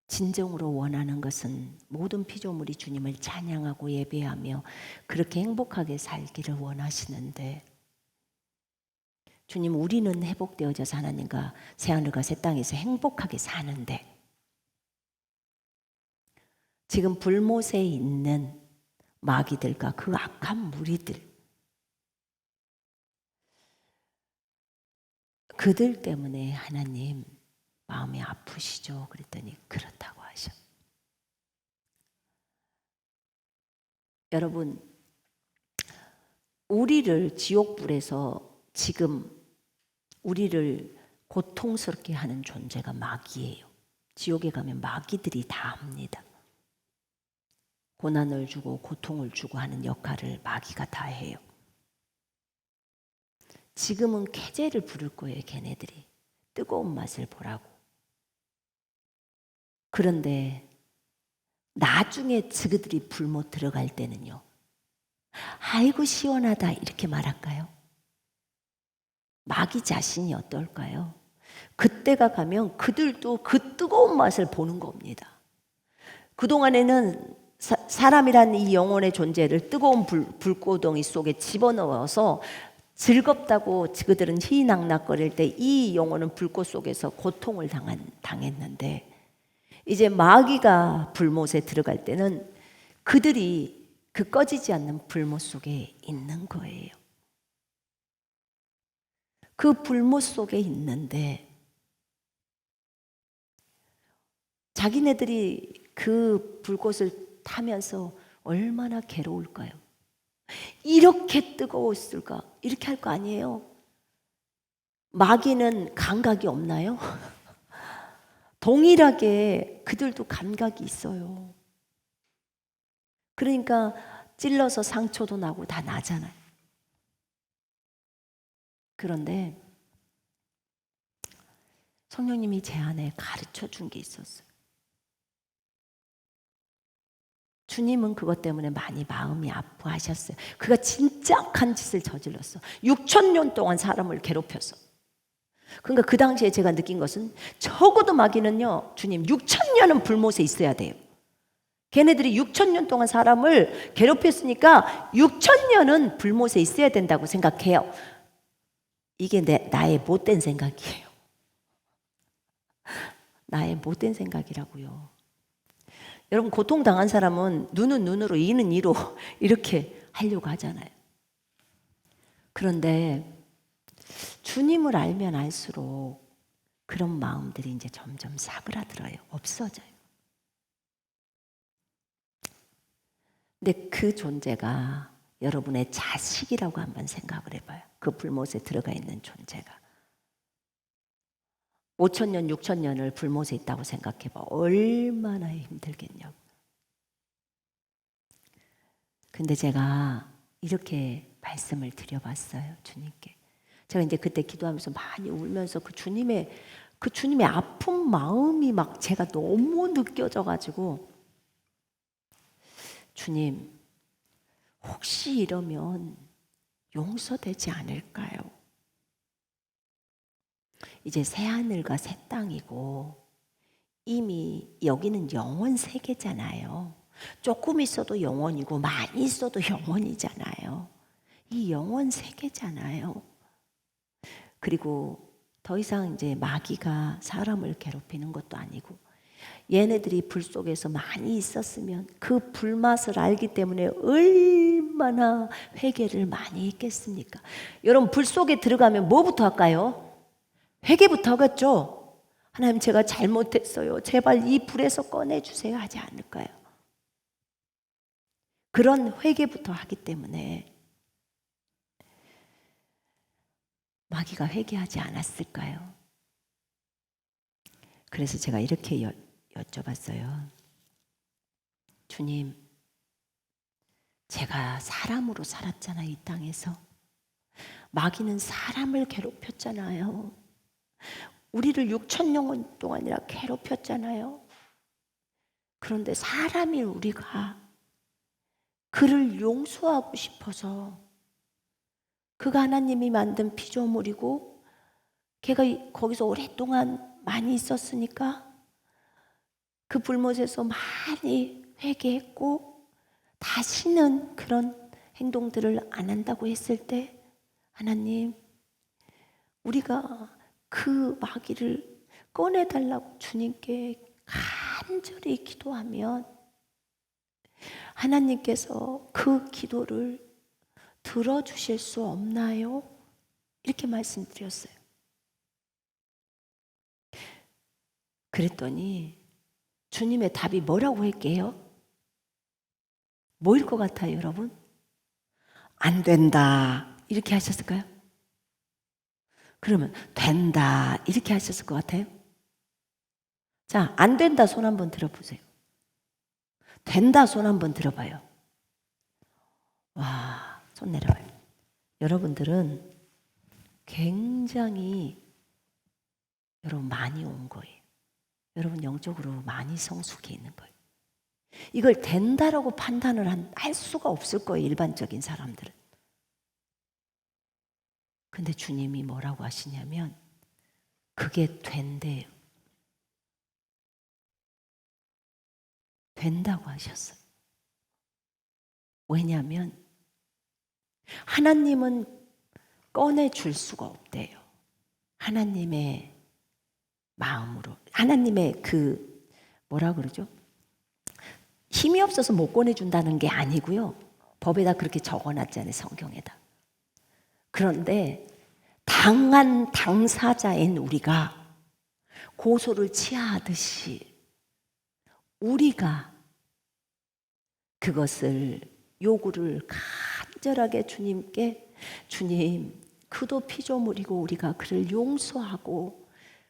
진정으로 원하는 것은 모든 피조물이 주님을 찬양하고 예배하며 그렇게 행복하게 살기를 원하시는데, 주님, 우리는 회복되어져서 하나님과 새하늘과 새 땅에서 행복하게 사는데 지금 불못에 있는 마귀들과 그 악한 무리들, 그들 때문에 하나님 마음이 아프시죠? 그랬더니 그렇다고 하셔. 여러분, 우리를 지옥불에서 지금 우리를 고통스럽게 하는 존재가 마귀예요. 지옥에 가면 마귀들이 다 합니다. 고난을 주고 고통을 주고 하는 역할을 마귀가 다 해요. 지금은 쾌재를 부를 거예요, 걔네들이. 뜨거운 맛을 보라고. 그런데 나중에 그들이 불못 들어갈 때는요, 아이고 시원하다 이렇게 말할까요? 마귀 자신이 어떨까요? 그때가 가면 그들도 그 뜨거운 맛을 보는 겁니다. 그동안에는 사람이란 이 영혼의 존재를 뜨거운 불고덩이 속에 집어넣어서 즐겁다고 그들은 희낙낙거릴 때 이 영혼은 불꽃 속에서 고통을 당했는데, 이제 마귀가 불못에 들어갈 때는 그들이 그 꺼지지 않는 불못 속에 있는 거예요. 그 불못 속에 있는데 자기네들이 그 불꽃을 타면서 얼마나 괴로울까요? 이렇게 뜨거웠을까? 이렇게 할 거 아니에요? 마귀는 감각이 없나요? 동일하게 그들도 감각이 있어요. 그러니까 찔러서 상처도 나고 다 나잖아요. 그런데 성령님이 제 안에 가르쳐 준 게 있었어요. 주님은 그것 때문에 많이 마음이 아파하셨어요. 그가 진짜 악한 짓을 저질렀어. 6,000년 동안 사람을 괴롭혔어. 그러니까 그 당시에 제가 느낀 것은 적어도 마귀는요, 주님 6,000년은 불못에 있어야 돼요. 걔네들이 6,000년 동안 사람을 괴롭혔으니까 6,000년은 불못에 있어야 된다고 생각해요. 이게 나의 못된 생각이에요. 나의 못된 생각이라고요. 여러분, 고통당한 사람은 눈은 눈으로 이는 이로 이렇게 하려고 하잖아요. 그런데 주님을 알면 알수록 그런 마음들이 이제 점점 사그라들어요. 없어져요. 근데 그 존재가 여러분의 자식이라고 한번 생각을 해봐요. 그 불못에 들어가 있는 존재가. 5,000년, 6,000년을 불못에 있다고 생각해봐. 얼마나 힘들겠냐고. 근데 제가 이렇게 말씀을 드려봤어요, 주님께. 제가 이제 그때 기도하면서 많이 울면서 그 주님의 아픈 마음이 막 제가 너무 느껴져가지고, 주님, 혹시 이러면 용서되지 않을까요? 이제 새하늘과 새 땅이고 이미 여기는 영원 세계잖아요. 조금 있어도 영원이고 많이 있어도 영원이잖아요. 이 영원 세계잖아요. 그리고 더 이상 이제 마귀가 사람을 괴롭히는 것도 아니고 얘네들이 불 속에서 많이 있었으면 그 불맛을 알기 때문에 얼마나 회개를 많이 했겠습니까? 여러분, 불 속에 들어가면 뭐부터 할까요? 회개부터 하겠죠? 하나님, 제가 잘못했어요. 제발 이 불에서 꺼내주세요 하지 않을까요? 그런 회개부터 하기 때문에 마귀가 회개하지 않았을까요? 그래서 제가 이렇게 여쭤봤어요. 주님, 제가 사람으로 살았잖아요, 이 땅에서. 마귀는 사람을 괴롭혔잖아요. 우리를 6,000년 동안이나 괴롭혔잖아요. 그런데 사람인 우리가 그를 용서하고 싶어서, 그가 하나님이 만든 피조물이고 걔가 거기서 오랫동안 많이 있었으니까 그 불못에서 많이 회개했고 다시는 그런 행동들을 안 한다고 했을 때, 하나님, 우리가 그 마귀를 꺼내달라고 주님께 간절히 기도하면 하나님께서 그 기도를 들어주실 수 없나요? 이렇게 말씀드렸어요. 그랬더니 주님의 답이 뭐라고 할게요? 뭐일 것 같아요, 여러분? 안 된다, 이렇게 하셨을까요? 그러면 된다, 이렇게 하셨을 것 같아요? 자, 안 된다 손 한번 들어보세요. 된다 손 한번 들어봐요. 와, 손 내려봐요. 여러분들은 굉장히 여러분 많이 온 거예요. 여러분 영적으로 많이 성숙해 있는 거예요. 이걸 된다라고 판단을 할 수가 없을 거예요, 일반적인 사람들은. 근데 주님이 뭐라고 하시냐면 그게 된대요. 된다고 하셨어요. 왜냐하면 하나님은 꺼내줄 수가 없대요. 하나님의 마음으로, 하나님의 그 뭐라 그러죠? 힘이 없어서 못 꺼내준다는 게 아니고요. 법에다 그렇게 적어놨잖아요, 성경에다. 그런데 당한 당사자인 우리가 고소를 취하하듯이 우리가 그것을 요구를 간절하게 주님께, 주님, 그도 피조물이고 우리가 그를 용서하고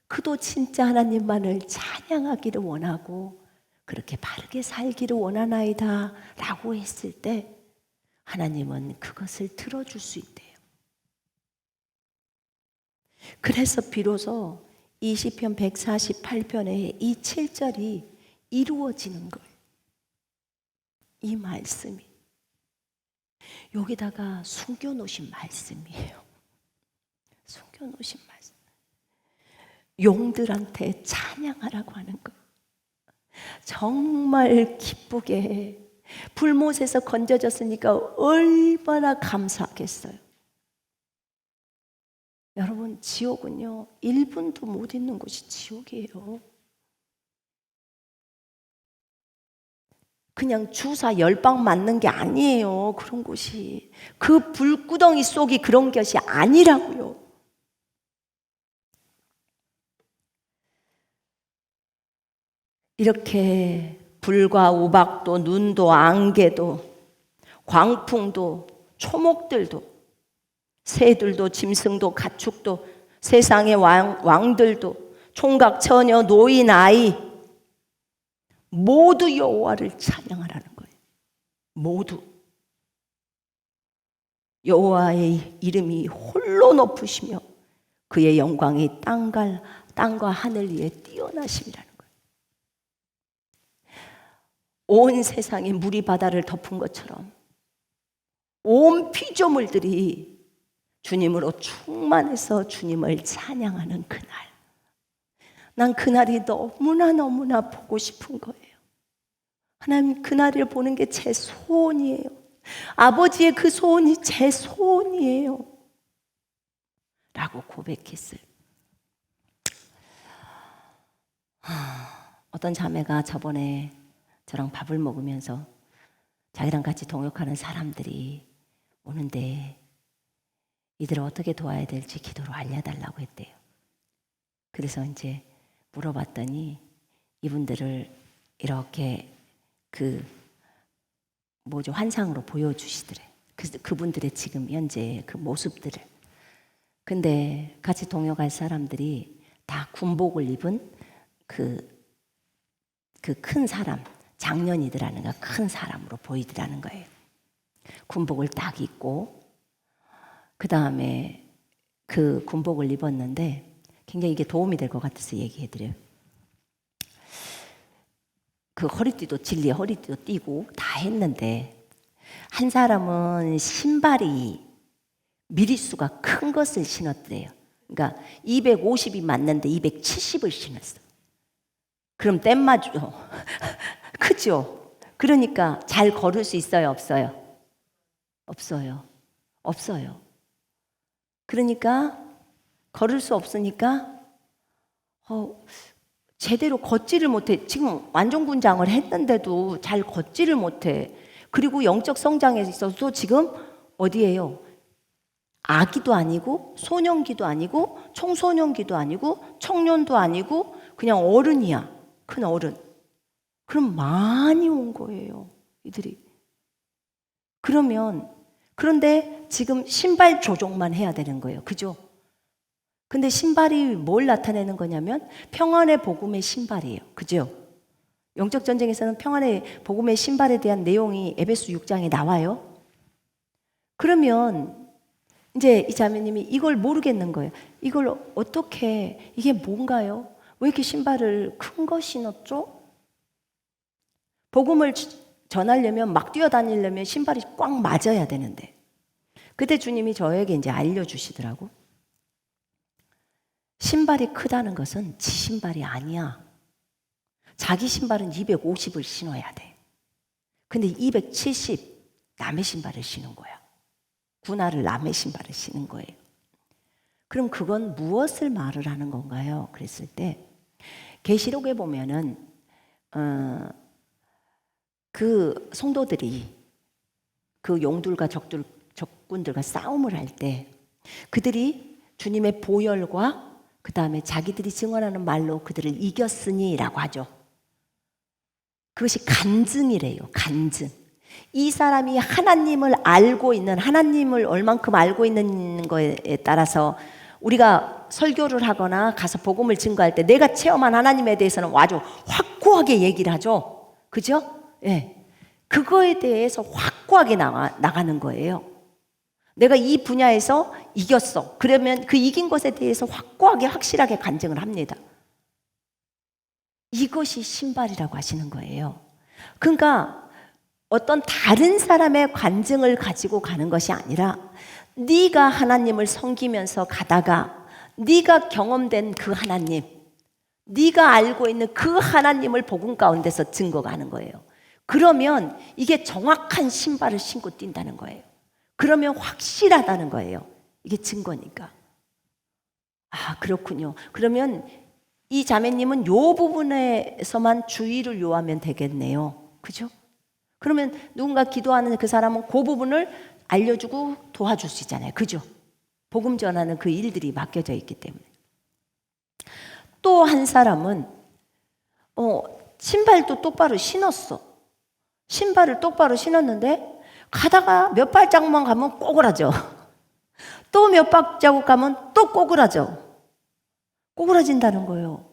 그도 진짜 하나님만을 찬양하기를 원하고 그렇게 바르게 살기를 원하나이다 라고 했을 때 하나님은 그것을 들어줄 수 있대요. 그래서 비로소 이 시편 148편의 이 7절이 이루어지는 거예요. 이 말씀이 여기다가 숨겨놓으신 말씀이에요. 숨겨놓으신 말씀. 용들한테 찬양하라고 하는 거예요. 정말 기쁘게 불못에서 건져졌으니까 얼마나 감사하겠어요. 여러분, 지옥은요 1분도 못 있는 곳이 지옥이에요. 그냥 주사 10방 맞는 게 아니에요. 그런 곳이, 그 불구덩이 속이 그런 것이 아니라고요. 이렇게 불과 우박도 눈도 안개도 광풍도 초목들도 새들도 짐승도 가축도 세상의 왕들도 총각 처녀 노인 아이 모두 여호와를 찬양하라는 거예요. 모두 여호와의 이름이 홀로 높으시며 그의 영광이 땅과 하늘 위에 뛰어나심이라는 거예요. 온 세상에 물이 바다를 덮은 것처럼 온 피조물들이 주님으로 충만해서 주님을 찬양하는 그날, 난 그날이 너무나 보고 싶은 거예요. 하나님, 그날을 보는 게 제 소원이에요. 아버지의 그 소원이 제 소원이에요 라고 고백했어요. 어떤 자매가 저번에 저랑 밥을 먹으면서 자기랑 같이 동역하는 사람들이 오는데 이들을 어떻게 도와야 될지 기도로 알려달라고 했대요. 그래서 이제 물어봤더니 이분들을 이렇게 환상으로 보여주시더래. 그분들의 지금 현재 그 모습들을. 근데 같이 동역할 사람들이 다 군복을 입은 그 큰 사람, 장년이더라는 큰 사람으로 보이더라는 거예요. 군복을 딱 입고 그 다음에 그 군복을 입었는데 굉장히 이게 도움이 될 것 같아서 얘기해드려요. 그 진리의 허리띠도 띠고 다 했는데 한 사람은 신발이 미리수가 큰 것을 신었대요. 그러니까 250이 맞는데 270을 신었어. 그럼 땜 맞죠? 그죠? 그러니까 잘 걸을 수 있어요? 없어요? 없어요. 없어요. 그러니까 걸을 수 없으니까 제대로 걷지를 못해. 지금 완전군장을 했는데도 잘 걷지를 못해. 그리고 영적 성장에 있어서 지금 어디예요? 아기도 아니고 소년기도 아니고 청소년기도 아니고 청년도 아니고 그냥 어른이야. 큰 어른. 그럼 많이 온 거예요, 이들이. 그런데 지금 신발 조종만 해야 되는 거예요. 그죠? 근데 신발이 뭘 나타내는 거냐면 평안의 복음의 신발이에요. 그죠? 영적 전쟁에서는 평안의 복음의 신발에 대한 내용이 에베소 6장에 나와요. 그러면 이제 이 자매님이 이걸 모르겠는 거예요. 이걸 어떻게, 이게 뭔가요? 왜 이렇게 신발을 큰 거 신었죠? 복음을 전하려면 막 뛰어다니려면 신발이 꽉 맞아야 되는데 그때 주님이 저에게 이제 알려주시더라고. 신발이 크다는 것은 지 신발이 아니야. 자기 신발은 250을 신어야 돼. 근데 270 남의 신발을 신은 거야. 군화를 남의 신발을 신은 거예요. 그럼 그건 무엇을 말을 하는 건가요? 그랬을 때 계시록에 보면은 그 성도들이 그 용들과 적군들과 싸움을 할 때 그들이 주님의 보혈과 그 다음에 자기들이 증언하는 말로 그들을 이겼으니 라고 하죠. 그것이 간증이래요. 간증. 이 사람이 하나님을 알고 있는, 하나님을 얼만큼 알고 있는 거에 따라서 우리가 설교를 하거나 가서 복음을 증거할 때 내가 체험한 하나님에 대해서는 아주 확고하게 얘기를 하죠. 그죠? 예. 그거에 대해서 확고하게 나가는 거예요. 내가 이 분야에서 이겼어. 그러면 그 이긴 것에 대해서 확고하게 확실하게 간증을 합니다. 이것이 신발이라고 하시는 거예요. 그러니까 어떤 다른 사람의 간증을 가지고 가는 것이 아니라 네가 하나님을 섬기면서 가다가 네가 경험된 그 하나님, 네가 알고 있는 그 하나님을 복음 가운데서 증거가는 거예요. 그러면 이게 정확한 신발을 신고 뛴다는 거예요. 그러면 확실하다는 거예요. 이게 증거니까. 아, 그렇군요. 그러면 이 자매님은 요 부분에서만 주의를 요하면 되겠네요. 그죠? 그러면 누군가 기도하는 그 사람은 그 부분을 알려주고 도와줄 수 있잖아요. 그죠? 복음 전하는 그 일들이 맡겨져 있기 때문에. 또 한 사람은 신발도 똑바로 신었어. 신발을 똑바로 신었는데 가다가 몇 발자국만 가면 꼬그라져. 또 몇 발자국 가면 또 꼬그라져. 꼬그라진다는 거예요.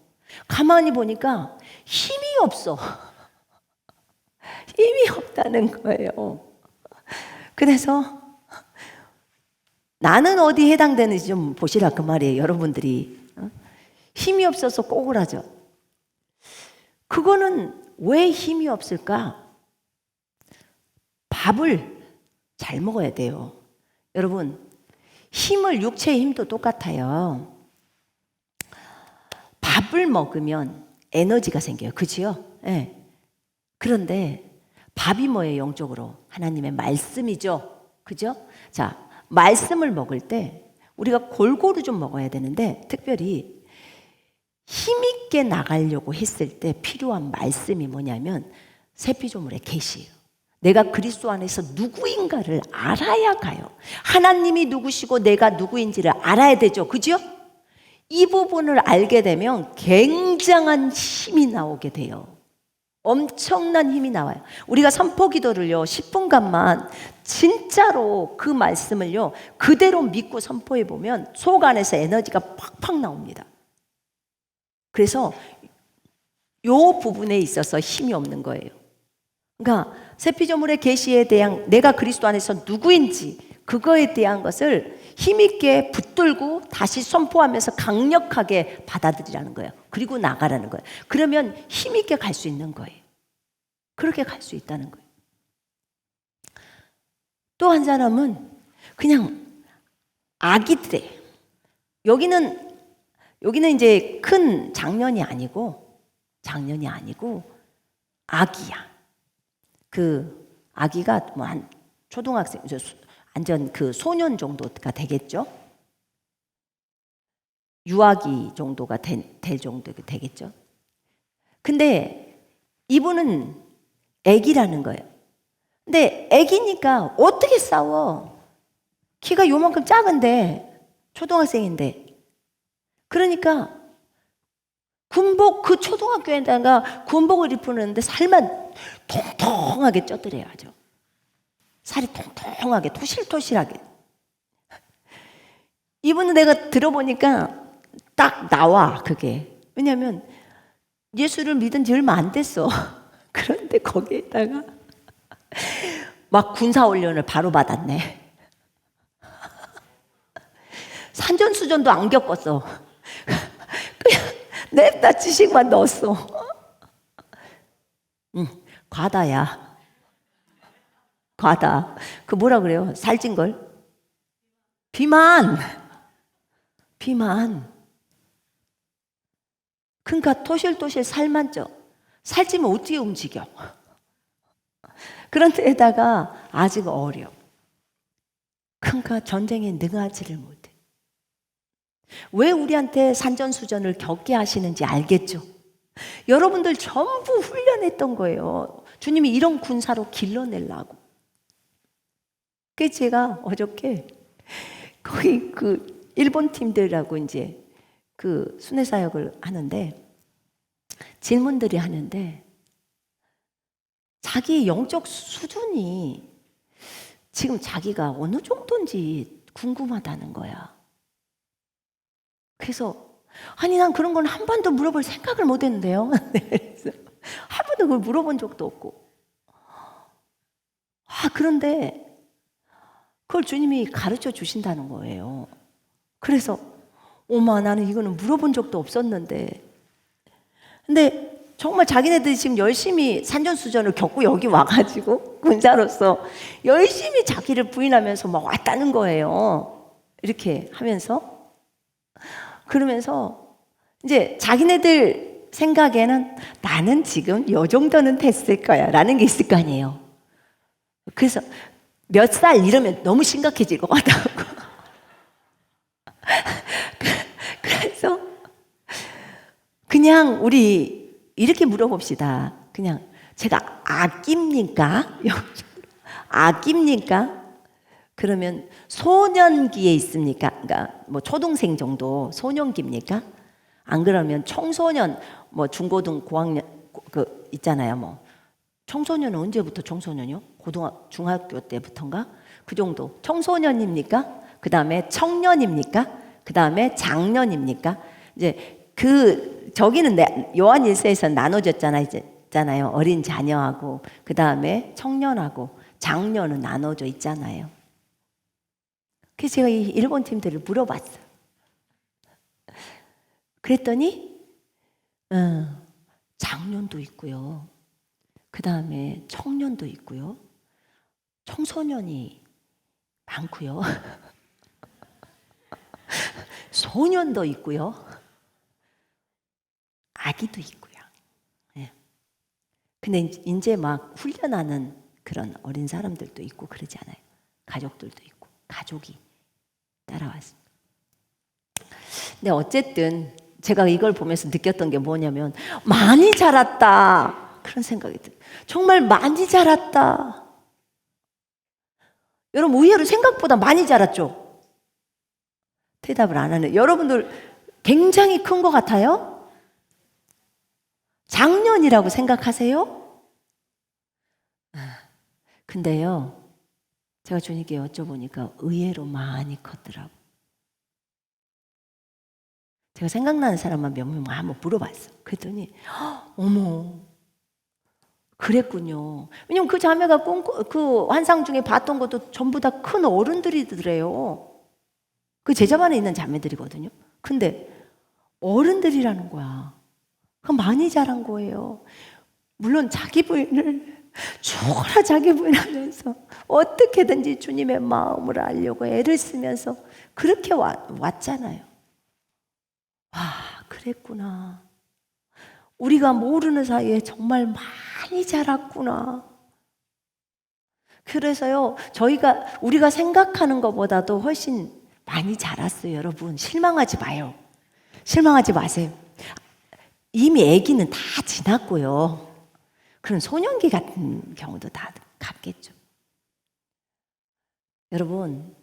가만히 보니까 힘이 없어. 힘이 없다는 거예요. 그래서 나는 어디에 해당되는지 좀 보시라 그 말이에요. 여러분들이. 힘이 없어서 꼬그라져. 그거는 왜 힘이 없을까? 밥을 잘 먹어야 돼요. 여러분, 육체의 힘도 똑같아요. 밥을 먹으면 에너지가 생겨요. 그치요? 네. 그런데 밥이 뭐예요? 영적으로 하나님의 말씀이죠. 그죠? 자, 말씀을 먹을 때 우리가 골고루 좀 먹어야 되는데 특별히 힘있게 나가려고 했을 때 필요한 말씀이 뭐냐면 새피조물의 계시예요. 내가 그리스도 안에서 누구인가를 알아야 가요. 하나님이 누구시고 내가 누구인지를 알아야 되죠. 그죠? 이 부분을 알게 되면 굉장한 힘이 나오게 돼요. 엄청난 힘이 나와요. 우리가 선포 기도를요 10분간만 진짜로 그 말씀을요 그대로 믿고 선포해 보면 속 안에서 에너지가 팍팍 나옵니다. 그래서 요 부분에 있어서 힘이 없는 거예요. 그러니까 새피조물의 계시에 대한 내가 그리스도 안에서 누구인지 그거에 대한 것을 힘있게 붙들고 다시 선포하면서 강력하게 받아들이라는 거예요. 그리고 나가라는 거예요. 그러면 힘있게 갈 수 있는 거예요. 그렇게 갈 수 있다는 거예요. 또 한 사람은 그냥 아기들이에요. 여기는 이제 큰 장년이 아니고 아기야. 그 아기가 뭐 한 초등학생, 완전 그 소년 정도가 되겠죠. 유아기 정도가 될 정도 되겠죠. 근데 이분은 애기라는 거예요. 근데 애기니까 어떻게 싸워? 키가 요만큼 작은데 초등학생인데. 그러니까 군복, 그 초등학교에다가 군복을 입히는데 살만 통통하게 쪄들어요. 아주 살이 통통하게 토실토실하게. 이분은 내가 들어보니까 딱 나와 그게. 왜냐하면 예수를 믿은 지 얼마 안 됐어. 그런데 거기에다가 막 군사훈련을 바로 받았네. 산전수전도 안 겪었어. 그냥 냅다 지식만 넣었어. 과다야. 과다. 그 뭐라 그래요? 살찐 걸? 비만. 그러니까 토실토실 살만 쪄. 살찌면 어떻게 움직여? 그런 데에다가 아직 어려. 그러니까 전쟁에 능하지를 못해. 왜 우리한테 산전수전을 겪게 하시는지 알겠죠? 여러분들 전부 훈련했던 거예요. 주님이 이런 군사로 길러내려고. 그래서 제가 어저께 거기 그 일본 팀들하고 이제 그 순회 사역을 하는데 질문들이 하는데 자기 영적 수준이 지금 자기가 어느 정도인지 궁금하다는 거야. 그래서 아니 난 그런 건 한 번도 물어볼 생각을 못 했는데요. 한 번도 그걸 물어본 적도 없고. 그런데 그걸 주님이 가르쳐 주신다는 거예요. 그래서 오마 나는 이거는 물어본 적도 없었는데. 근데 정말 자기네들이 지금 열심히 산전수전을 겪고 여기 와가지고 군사로서 열심히 자기를 부인하면서 막 왔다는 거예요. 이렇게 하면서. 그러면서 이제 자기네들 생각에는 나는 지금 요 정도는 됐을 거야 라는 게 있을 거 아니에요. 그래서 몇 살 이러면 너무 심각해질 것 같다고. 그래서 그냥 우리 이렇게 물어봅시다. 그냥 제가 아깁니까? 아깁니까? 그러면 소년기에 있습니까? 그러니까 뭐 초등생 정도 소년기입니까? 안 그러면 청소년 뭐 중고등 고학년 그 있잖아요. 뭐 청소년은 언제부터 청소년이요? 중학교 때부터인가? 그 정도 청소년입니까? 그 다음에 청년입니까? 그 다음에 장년입니까? 이제 그 저기는 요한 1서에서 나눠졌잖아요. 있잖아요. 어린 자녀하고 그 다음에 청년하고 장년은 나눠져 있잖아요. 그래서 제가 이 일본 팀들을 물어봤어요. 그랬더니 장년도 있고요. 그 다음에 청년도 있고요. 청소년이 많고요. 소년도 있고요. 아기도 있고요. 네. 근데 이제 막 훈련하는 그런 어린 사람들도 있고 그러잖아요. 가족들도 있고 가족이 따라왔습니다. 근데 어쨌든 제가 이걸 보면서 느꼈던 게 뭐냐면 많이 자랐다 그런 생각이 들어요. 정말 많이 자랐다. 여러분 의외로 생각보다 많이 자랐죠? 대답을 안 하네. 여러분들 굉장히 큰 것 같아요? 작년이라고 생각하세요? 근데요, 제가 주님께 여쭤보니까 의외로 많이 컸더라고. 제가 생각나는 사람만 몇 명 한번 물어봤어. 그랬더니 어머 그랬군요. 왜냐면 그 자매가 그 환상 중에 봤던 것도 전부 다 큰 어른들이더래요. 그 제자반에 있는 자매들이거든요. 근데 어른들이라는 거야. 그럼 많이 자란 거예요. 물론 자기 부인을 죽어라 자기 부인 하면서 어떻게든지 주님의 마음을 알려고 애를 쓰면서 그렇게 왔잖아요. 아, 그랬구나. 우리가 모르는 사이에 정말 많이 자랐구나. 그래서요, 우리가 생각하는 것보다도 훨씬 많이 자랐어요, 여러분. 실망하지 마요. 실망하지 마세요. 이미 아기는 다 지났고요. 그런 소년기 같은 경우도 다 갔겠죠. 여러분,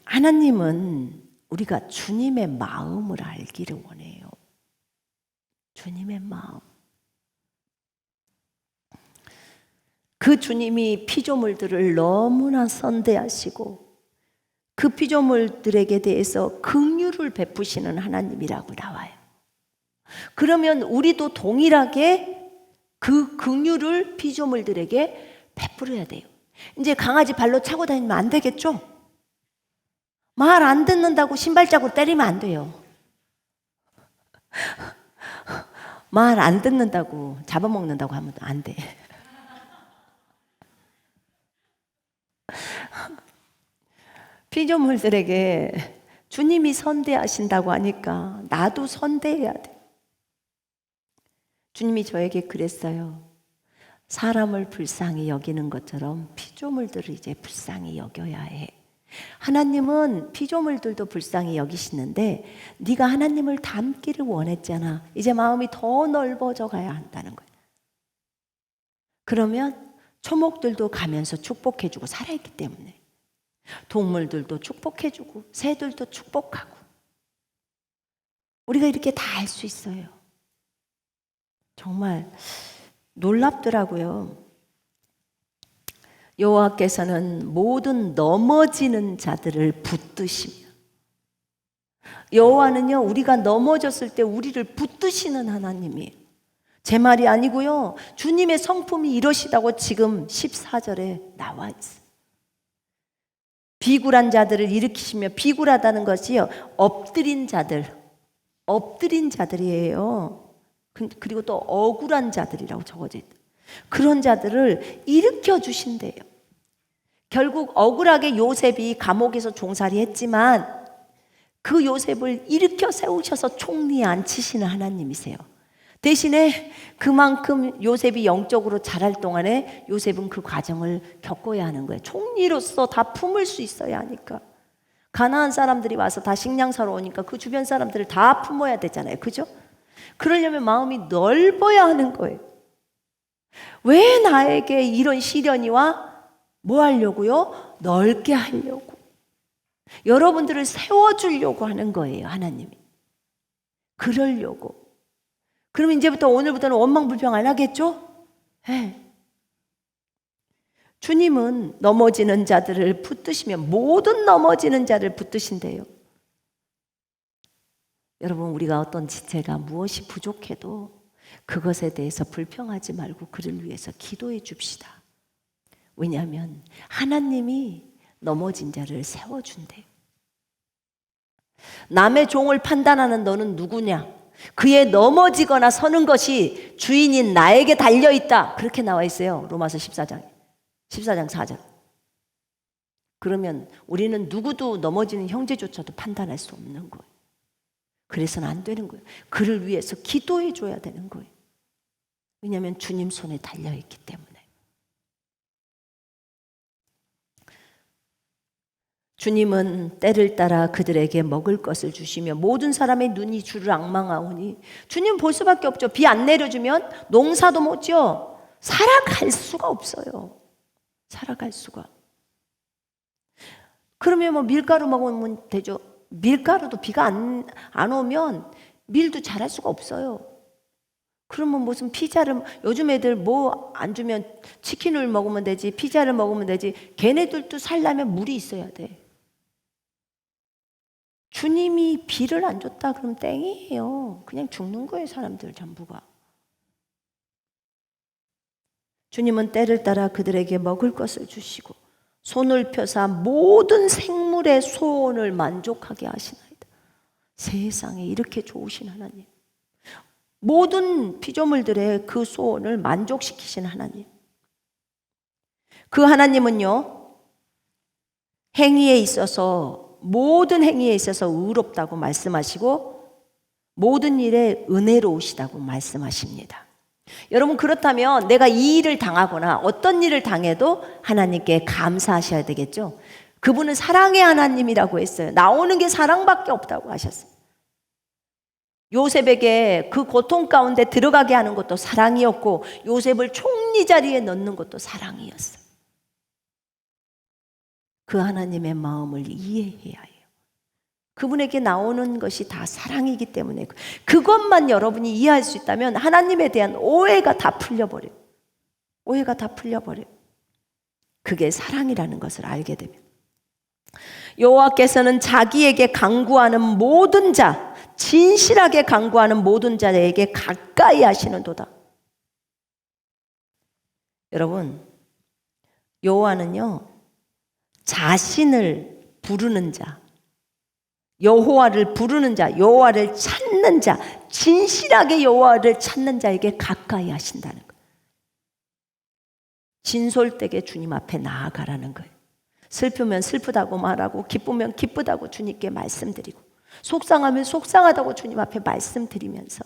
하나님은 우리가 주님의 마음을 알기를 원해요. 주님의 마음. 그 주님이 피조물들을 너무나 선대하시고 그 피조물들에게 대해서 긍휼을 베푸시는 하나님이라고 나와요. 그러면 우리도 동일하게 그 긍휼을 피조물들에게 베풀어야 돼요. 이제 강아지 발로 차고 다니면 안 되겠죠? 말 안 듣는다고 신발자국 때리면 안 돼요. 말 안 듣는다고 잡아먹는다고 하면 안 돼. 피조물들에게 주님이 선대하신다고 하니까 나도 선대해야 돼. 주님이 저에게 그랬어요. 사람을 불쌍히 여기는 것처럼 피조물들을 이제 불쌍히 여겨야 해. 하나님은 피조물들도 불쌍히 여기시는데 네가 하나님을 닮기를 원했잖아. 이제 마음이 더 넓어져 가야 한다는 거예요. 그러면 초목들도 가면서 축복해주고 살아있기 때문에 동물들도 축복해주고 새들도 축복하고 우리가 이렇게 다 할 수 있어요. 정말 놀랍더라고요. 여호와께서는 모든 넘어지는 자들을 붙드시며 여호와는요 우리가 넘어졌을 때 우리를 붙드시는 하나님이에요. 제 말이 아니고요. 주님의 성품이 이러시다고 지금 14절에 나와 있어요. 비굴한 자들을 일으키시며 비굴하다는 것이요 엎드린 자들이에요. 그리고 또 억울한 자들이라고 적어져 있다. 그런 자들을 일으켜 주신대요. 결국 억울하게 요셉이 감옥에서 종살이 했지만 그 요셉을 일으켜 세우셔서 총리에 앉히시는 하나님이세요. 대신에 그만큼 요셉이 영적으로 자랄 동안에 요셉은 그 과정을 겪어야 하는 거예요. 총리로서 다 품을 수 있어야 하니까. 가나안 사람들이 와서 다 식량 사러 오니까 그 주변 사람들을 다 품어야 되잖아요. 그죠? 그러려면 마음이 넓어야 하는 거예요. 왜 나에게 이런 시련이 와? 뭐 하려고요? 넓게 하려고. 여러분들을 세워주려고 하는 거예요, 하나님이. 그러려고. 그럼 이제부터 오늘부터는 원망불평 안 하겠죠? 네. 주님은 넘어지는 자들을 붙드시며 모든 넘어지는 자를 붙드신대요. 여러분 우리가 어떤 지체가 무엇이 부족해도 그것에 대해서 불평하지 말고 그를 위해서 기도해 줍시다. 왜냐하면 하나님이 넘어진 자를 세워준대요. 남의 종을 판단하는 너는 누구냐? 그의 넘어지거나 서는 것이 주인인 나에게 달려있다. 그렇게 나와 있어요. 로마서 14장 4절. 그러면 우리는 누구도 넘어지는 형제조차도 판단할 수 없는 거예요. 그래서는 안 되는 거예요. 그를 위해서 기도해 줘야 되는 거예요. 왜냐하면 주님 손에 달려있기 때문에. 주님은 때를 따라 그들에게 먹을 것을 주시며 모든 사람의 눈이 주를 앙망하오니, 주님 볼 수밖에 없죠. 비 안 내려주면 농사도 못 지어 살아갈 수가 없어요. 살아갈 수가. 그러면 뭐 밀가루 먹으면 되죠. 밀가루도 비가 안 오면 밀도 자랄 수가 없어요. 그러면 무슨 피자를, 요즘 애들 뭐 안 주면 치킨을 먹으면 되지, 피자를 먹으면 되지. 걔네들도 살려면 물이 있어야 돼. 주님이 비를 안 줬다 그러면 땡이에요. 그냥 죽는 거예요, 사람들 전부가. 주님은 때를 따라 그들에게 먹을 것을 주시고 손을 펴사 모든 생물의 소원을 만족하게 하시나이다. 세상에 이렇게 좋으신 하나님, 모든 피조물들의 그 소원을 만족시키신 하나님. 그 하나님은요, 행위에 있어서, 모든 행위에 있어서 의롭다고 말씀하시고 모든 일에 은혜로우시다고 말씀하십니다. 여러분, 그렇다면 내가 이 일을 당하거나 어떤 일을 당해도 하나님께 감사하셔야 되겠죠. 그분은 사랑의 하나님이라고 했어요. 나오는 게 사랑밖에 없다고 하셨어요. 요셉에게 그 고통 가운데 들어가게 하는 것도 사랑이었고, 요셉을 총리 자리에 넣는 것도 사랑이었어요. 그 하나님의 마음을 이해해야 해요. 그분에게 나오는 것이 다 사랑이기 때문에 그것만 여러분이 이해할 수 있다면 하나님에 대한 오해가 다 풀려버려요. 오해가 다 풀려버려요. 그게 사랑이라는 것을 알게 되면, 여호와께서는 자기에게 간구하는 모든 자, 진실하게 간구하는 모든 자에게 가까이 하시는도다. 여러분, 여호와는요, 자신을 부르는 자, 여호와를 부르는 자, 여호와를 찾는 자, 진실하게 여호와를 찾는 자에게 가까이 하신다는 거예요. 진솔되게 주님 앞에 나아가라는 거예요. 슬프면 슬프다고 말하고, 기쁘면 기쁘다고 주님께 말씀드리고, 속상하면 속상하다고 주님 앞에 말씀드리면서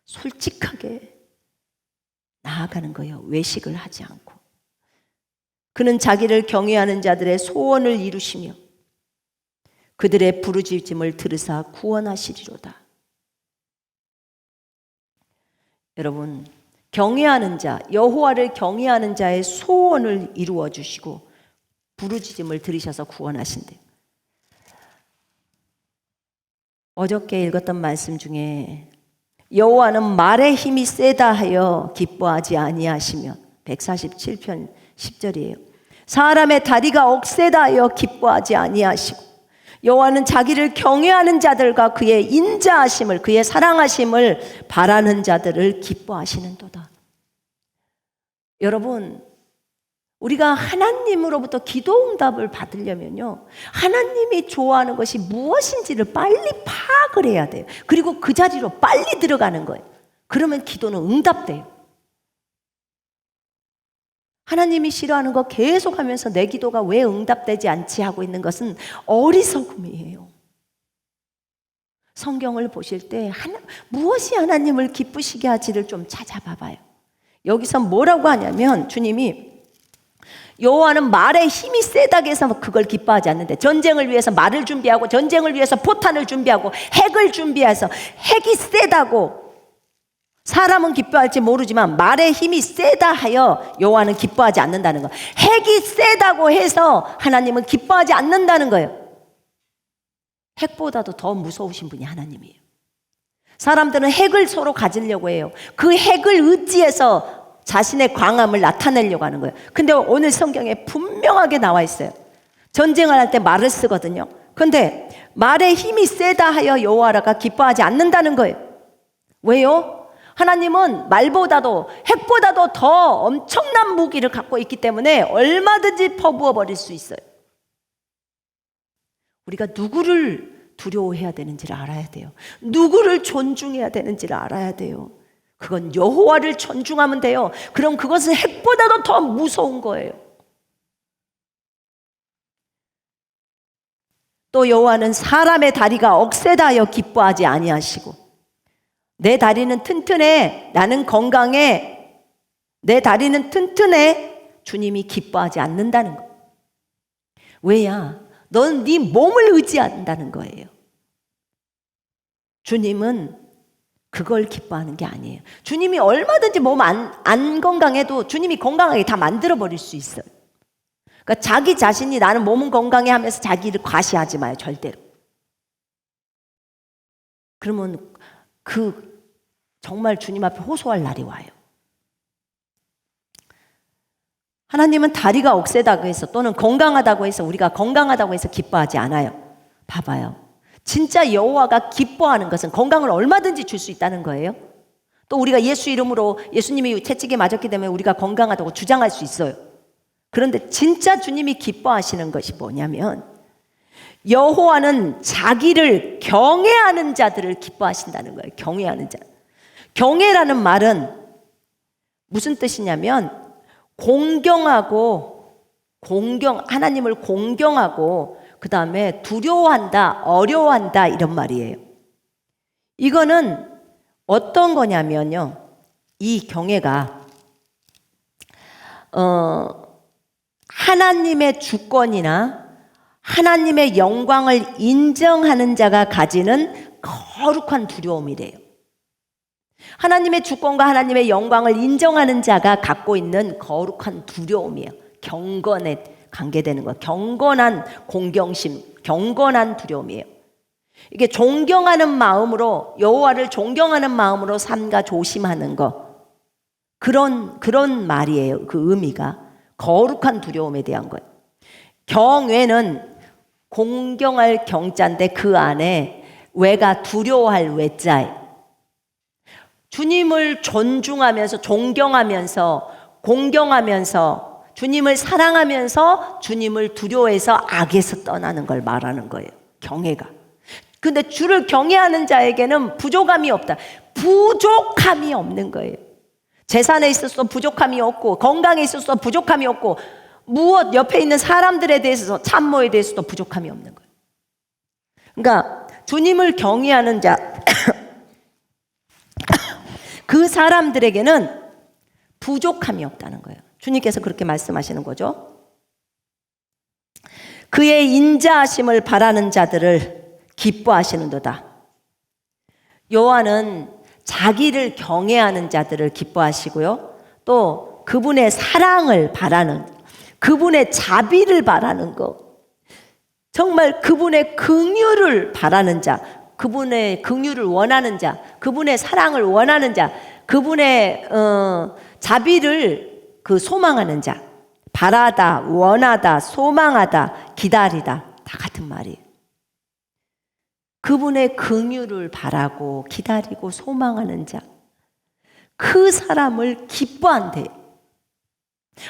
솔직하게 나아가는 거예요. 외식을 하지 않고. 그는 자기를 경외하는 자들의 소원을 이루시며 그들의 부르짖음을 들으사 구원하시리로다. 여러분, 경외하는 자, 여호와를 경외하는 자의 소원을 이루어 주시고 부르짖음을 들으셔서 구원하신대요. 어저께 읽었던 말씀 중에 여호와는 말의 힘이 세다 하여 기뻐하지 아니하시며, 147편 10절이에요. 사람의 다리가 억세다 하여 기뻐하지 아니하시고, 여호와는 자기를 경외하는 자들과 그의 인자하심을, 그의 사랑하심을 바라는 자들을 기뻐하시는도다. 여러분, 우리가 하나님으로부터 기도 응답을 받으려면요, 하나님이 좋아하는 것이 무엇인지를 빨리 파악을 해야 돼요. 그리고 그 자리로 빨리 들어가는 거예요. 그러면 기도는 응답돼요. 하나님이 싫어하는 거 계속하면서 내 기도가 왜 응답되지 않지 하고 있는 것은 어리석음이에요. 성경을 보실 때 무엇이 하나님을 기쁘시게 하지를 좀 찾아봐봐요. 여기서 뭐라고 하냐면, 주님이 여호와는 말에 힘이 세다고 해서 그걸 기뻐하지 않는데, 전쟁을 위해서 말을 준비하고, 전쟁을 위해서 포탄을 준비하고, 핵을 준비해서 핵이 세다고 사람은 기뻐할지 모르지만 말의 힘이 세다 하여 여호와는 기뻐하지 않는다는 거예요. 핵이 세다고 해서 하나님은 기뻐하지 않는다는 거예요. 핵보다도 더 무서우신 분이 하나님이에요. 사람들은 핵을 서로 가지려고 해요. 그 핵을 의지해서 자신의 광함을 나타내려고 하는 거예요. 근데 오늘 성경에 분명하게 나와 있어요. 전쟁을 할 때 말을 쓰거든요. 근데 말의 힘이 세다 하여 여호와가 기뻐하지 않는다는 거예요. 왜요? 하나님은 말보다도, 핵보다도 더 엄청난 무기를 갖고 있기 때문에 얼마든지 퍼부어 버릴 수 있어요. 우리가 누구를 두려워해야 되는지를 알아야 돼요. 누구를 존중해야 되는지를 알아야 돼요. 그건 여호와를 존중하면 돼요. 그럼 그것은 핵보다도 더 무서운 거예요. 또 여호와는 사람의 다리가 억세다 하여 기뻐하지 아니하시고, 내 다리는 튼튼해, 나는 건강해, 내 다리는 튼튼해, 주님이 기뻐하지 않는다는 거. 왜야? 넌 네 몸을 의지한다는 거예요. 주님은 그걸 기뻐하는 게 아니에요. 주님이 얼마든지 몸 안 건강해도 주님이 건강하게 다 만들어 버릴 수 있어요. 그러니까 자기 자신이 나는 몸은 건강해 하면서 자기를 과시하지 마요, 절대로. 그러면 정말 주님 앞에 호소할 날이 와요. 하나님은 다리가 억세다고 해서 또는 건강하다고 해서 우리가 건강하다고 해서 기뻐하지 않아요. 봐봐요. 진짜 여호와가 기뻐하는 것은 건강을 얼마든지 줄 수 있다는 거예요. 또 우리가 예수 이름으로 예수님이 채찍에 맞았기 때문에 우리가 건강하다고 주장할 수 있어요. 그런데 진짜 주님이 기뻐하시는 것이 뭐냐면 여호와는 자기를 경외하는 자들을 기뻐하신다는 거예요. 경외하는 자. 경외라는 말은 무슨 뜻이냐면 하나님을 공경하고 그 다음에 두려워한다, 어려워한다 이런 말이에요. 이거는 어떤 거냐면요. 이 경외가 하나님의 주권이나 하나님의 영광을 인정하는 자가 가지는 거룩한 두려움이래요. 하나님의 주권과 하나님의 영광을 인정하는 자가 갖고 있는 거룩한 두려움이에요. 경건에 관계되는 것, 경건한 공경심, 경건한 두려움이에요. 이게 존경하는 마음으로, 여호와를 존경하는 마음으로 삼가 조심하는 것, 그런 말이에요. 그 의미가 거룩한 두려움에 대한 거예요. 경외는 공경할 경자인데 그 안에 외가 두려워할 외자예요. 주님을 존중하면서 존경하면서 공경하면서 주님을 사랑하면서 주님을 두려워해서 악에서 떠나는 걸 말하는 거예요. 경외가. 근데 주를 경외하는 자에게는 부족함이 없다. 부족함이 없는 거예요. 재산에 있어서 부족함이 없고 건강에 있어서 부족함이 없고 무엇 옆에 있는 사람들에 대해서 참모에 대해서도 부족함이 없는 거예요. 그러니까 주님을 경외하는 자 그 사람들에게는 부족함이 없다는 거예요. 주님께서 그렇게 말씀하시는 거죠. 그의 인자하심을 바라는 자들을 기뻐하시는도다. 여호와는 자기를 경외하는 자들을 기뻐하시고요. 또 그분의 사랑을 바라는, 그분의 자비를 바라는 것, 정말 그분의 긍휼을 바라는 자, 그분의 긍휼을 원하는 자, 그분의 사랑을 원하는 자, 그분의 자비를 소망하는 자, 바라다, 원하다, 소망하다, 기다리다 다 같은 말이에요. 그분의 긍휼을 바라고 기다리고 소망하는 자, 그 사람을 기뻐한대요.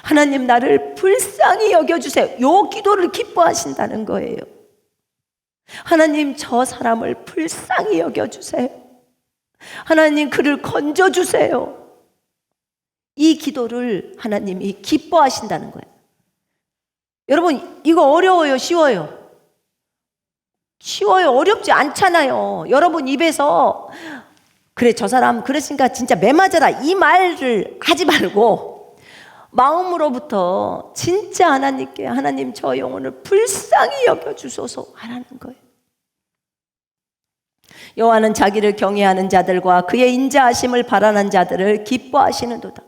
하나님 나를 불쌍히 여겨주세요. 요 기도를 기뻐하신다는 거예요. 하나님 저 사람을 불쌍히 여겨주세요. 하나님 그를 건져주세요. 이 기도를 하나님이 기뻐하신다는 거예요. 여러분 이거 어려워요? 쉬워요? 쉬워요? 어렵지 않잖아요. 여러분 입에서 그래 저 사람 그랬으니까 진짜 매 맞아라 이 말을 하지 말고 마음으로부터 진짜 하나님께 하나님 저 영혼을 불쌍히 여겨주소서 하라는 거예요. 여호와는 자기를 경외하는 자들과 그의 인자하심을 바라는 자들을 기뻐하시는도다.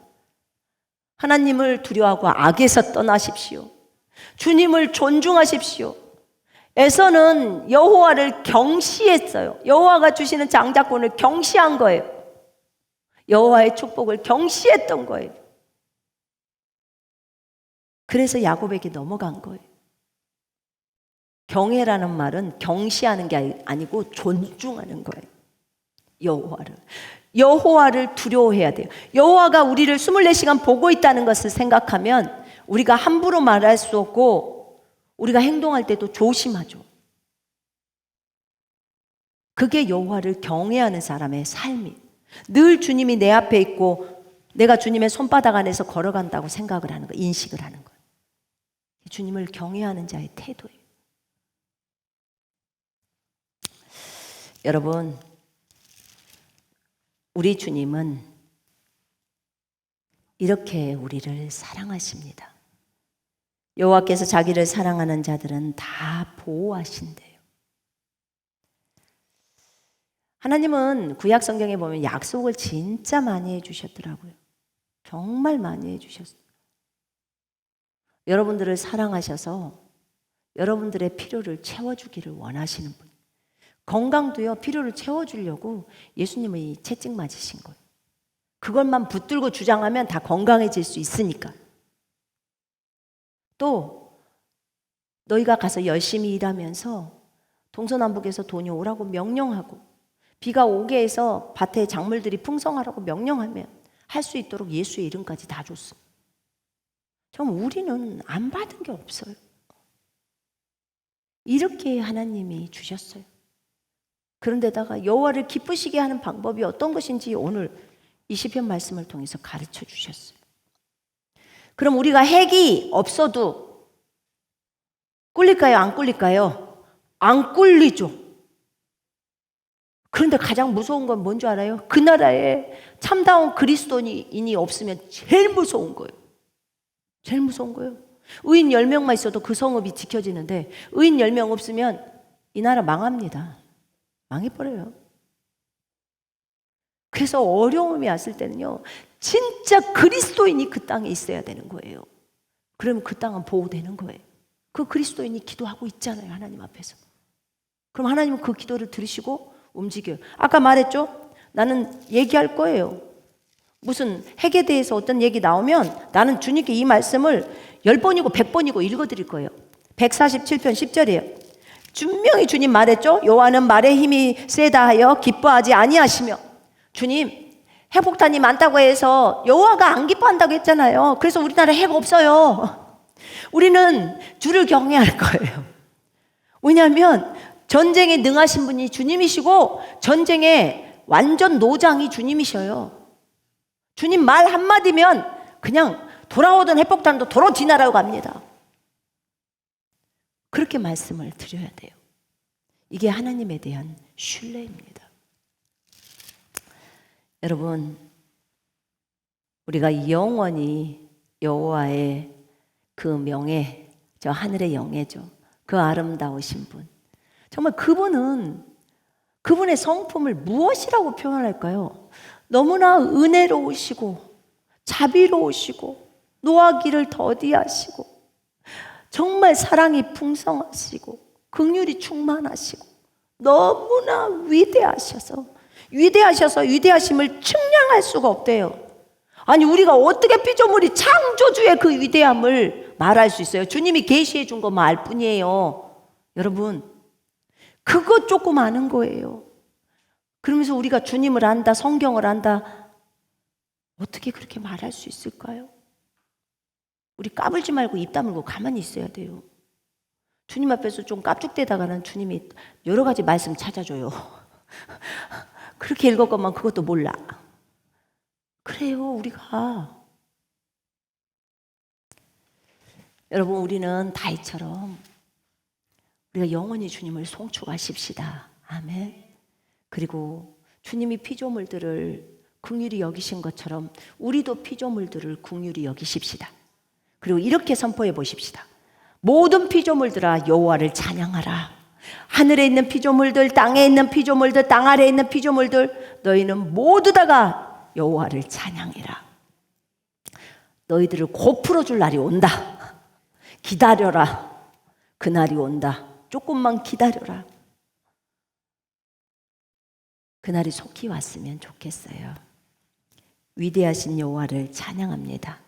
하나님을 두려워하고 악에서 떠나십시오. 주님을 존중하십시오. 에서는 여호와를 경시했어요. 여호와가 주시는 장자권을 경시한 거예요. 여호와의 축복을 경시했던 거예요. 그래서 야곱에게 넘어간 거예요. 경외라는 말은 경시하는 게 아니고 존중하는 거예요. 여호와를 두려워해야 돼요. 여호와가 우리를 24시간 보고 있다는 것을 생각하면 우리가 함부로 말할 수 없고 우리가 행동할 때도 조심하죠. 그게 여호와를 경외하는 사람의 삶이. 늘 주님이 내 앞에 있고 내가 주님의 손바닥 안에서 걸어간다고 생각을 하는 거, 인식을 하는 거예요. 주님을 경외하는 자의 태도예요. 여러분, 우리 주님은 이렇게 우리를 사랑하십니다. 여호와께서 자기를 사랑하는 자들은 다 보호하신대요. 하나님은 구약 성경에 보면 약속을 진짜 많이 해주셨더라고요. 정말 많이 해주셨어요. 여러분들을 사랑하셔서 여러분들의 필요를 채워주기를 원하시는 분. 건강도요, 필요를 채워주려고 예수님의 채찍 맞으신 거예요. 그것만 붙들고 주장하면 다 건강해질 수 있으니까. 또 너희가 가서 열심히 일하면서 동서남북에서 돈이 오라고 명령하고 비가 오게 해서 밭에 작물들이 풍성하라고 명령하면 할 수 있도록 예수의 이름까지 다 줬어. 좀 우리는 안 받은 게 없어요. 이렇게 하나님이 주셨어요. 그런데다가 여호와를 기쁘시게 하는 방법이 어떤 것인지 오늘 이 시편 말씀을 통해서 가르쳐 주셨어요. 그럼 우리가 핵이 없어도 꿀릴까요? 안 꿀릴까요? 안 꿀리죠. 그런데 가장 무서운 건 뭔 줄 알아요? 그 나라에 참다운 그리스도인이 없으면 제일 무서운 거예요. 제일 무서운 거예요. 의인 10명만 있어도 그 성읍이 지켜지는데 의인 10명 없으면 이 나라 망합니다. 망해버려요. 그래서 어려움이 왔을 때는요, 진짜 그리스도인이 그 땅에 있어야 되는 거예요. 그러면 그 땅은 보호되는 거예요. 그 그리스도인이 기도하고 있잖아요, 하나님 앞에서. 그럼 하나님은 그 기도를 들으시고 움직여요. 아까 말했죠? 나는 얘기할 거예요. 무슨 핵에 대해서 어떤 얘기 나오면 나는 주님께 이 말씀을 10번이고 100번이고 읽어드릴 거예요. 147편 10절이에요. 분명히 주님 말했죠? 여호와는 말에 힘이 세다 하여 기뻐하지 아니하시며. 주님, 핵폭탄이 많다고 해서 여호와가 안 기뻐한다고 했잖아요. 그래서 우리나라에 핵 없어요. 우리는 주를 경외할 거예요. 왜냐하면 전쟁에 능하신 분이 주님이시고 전쟁에 완전 노장이 주님이셔요. 주님 말 한마디면 그냥 돌아오던 핵폭탄도 도로 지나라고 갑니다. 그렇게 말씀을 드려야 돼요. 이게 하나님에 대한 신뢰입니다. 여러분, 우리가 영원히 여호와의 그 명예, 저 하늘의 영예죠. 그 아름다우신 분. 정말 그분의 성품을 무엇이라고 표현할까요? 너무나 은혜로우시고 자비로우시고 노하기를 더디하시고 정말 사랑이 풍성하시고 긍휼이 충만하시고 너무나 위대하셔서 위대하심을 측량할 수가 없대요. 아니 우리가 어떻게 피조물이 창조주의 그 위대함을 말할 수 있어요? 주님이 계시해 준 것만 알 뿐이에요. 여러분, 그것 조금 아는 거예요. 그러면서 우리가 주님을 안다, 성경을 안다, 어떻게 그렇게 말할 수 있을까요? 우리 까불지 말고 입 다물고 가만히 있어야 돼요. 주님 앞에서 좀 깝죽대다가는 주님이 여러 가지 말씀 찾아줘요. 그렇게 읽었건만 그것도 몰라. 그래요, 우리가. 여러분, 우리는 다윗처럼 우리가 영원히 주님을 송축하십시다. 아멘. 그리고 주님이 피조물들을 긍휼히 여기신 것처럼 우리도 피조물들을 긍휼히 여기십시다. 그리고 이렇게 선포해 보십시다. 모든 피조물들아 여호와를 찬양하라. 하늘에 있는 피조물들, 땅에 있는 피조물들, 땅 아래에 있는 피조물들, 너희는 모두 다가 여호와를 찬양해라. 너희들을 곧 풀어줄 날이 온다. 기다려라. 그날이 온다. 조금만 기다려라. 그날이 속히 왔으면 좋겠어요. 위대하신 여호와를 찬양합니다.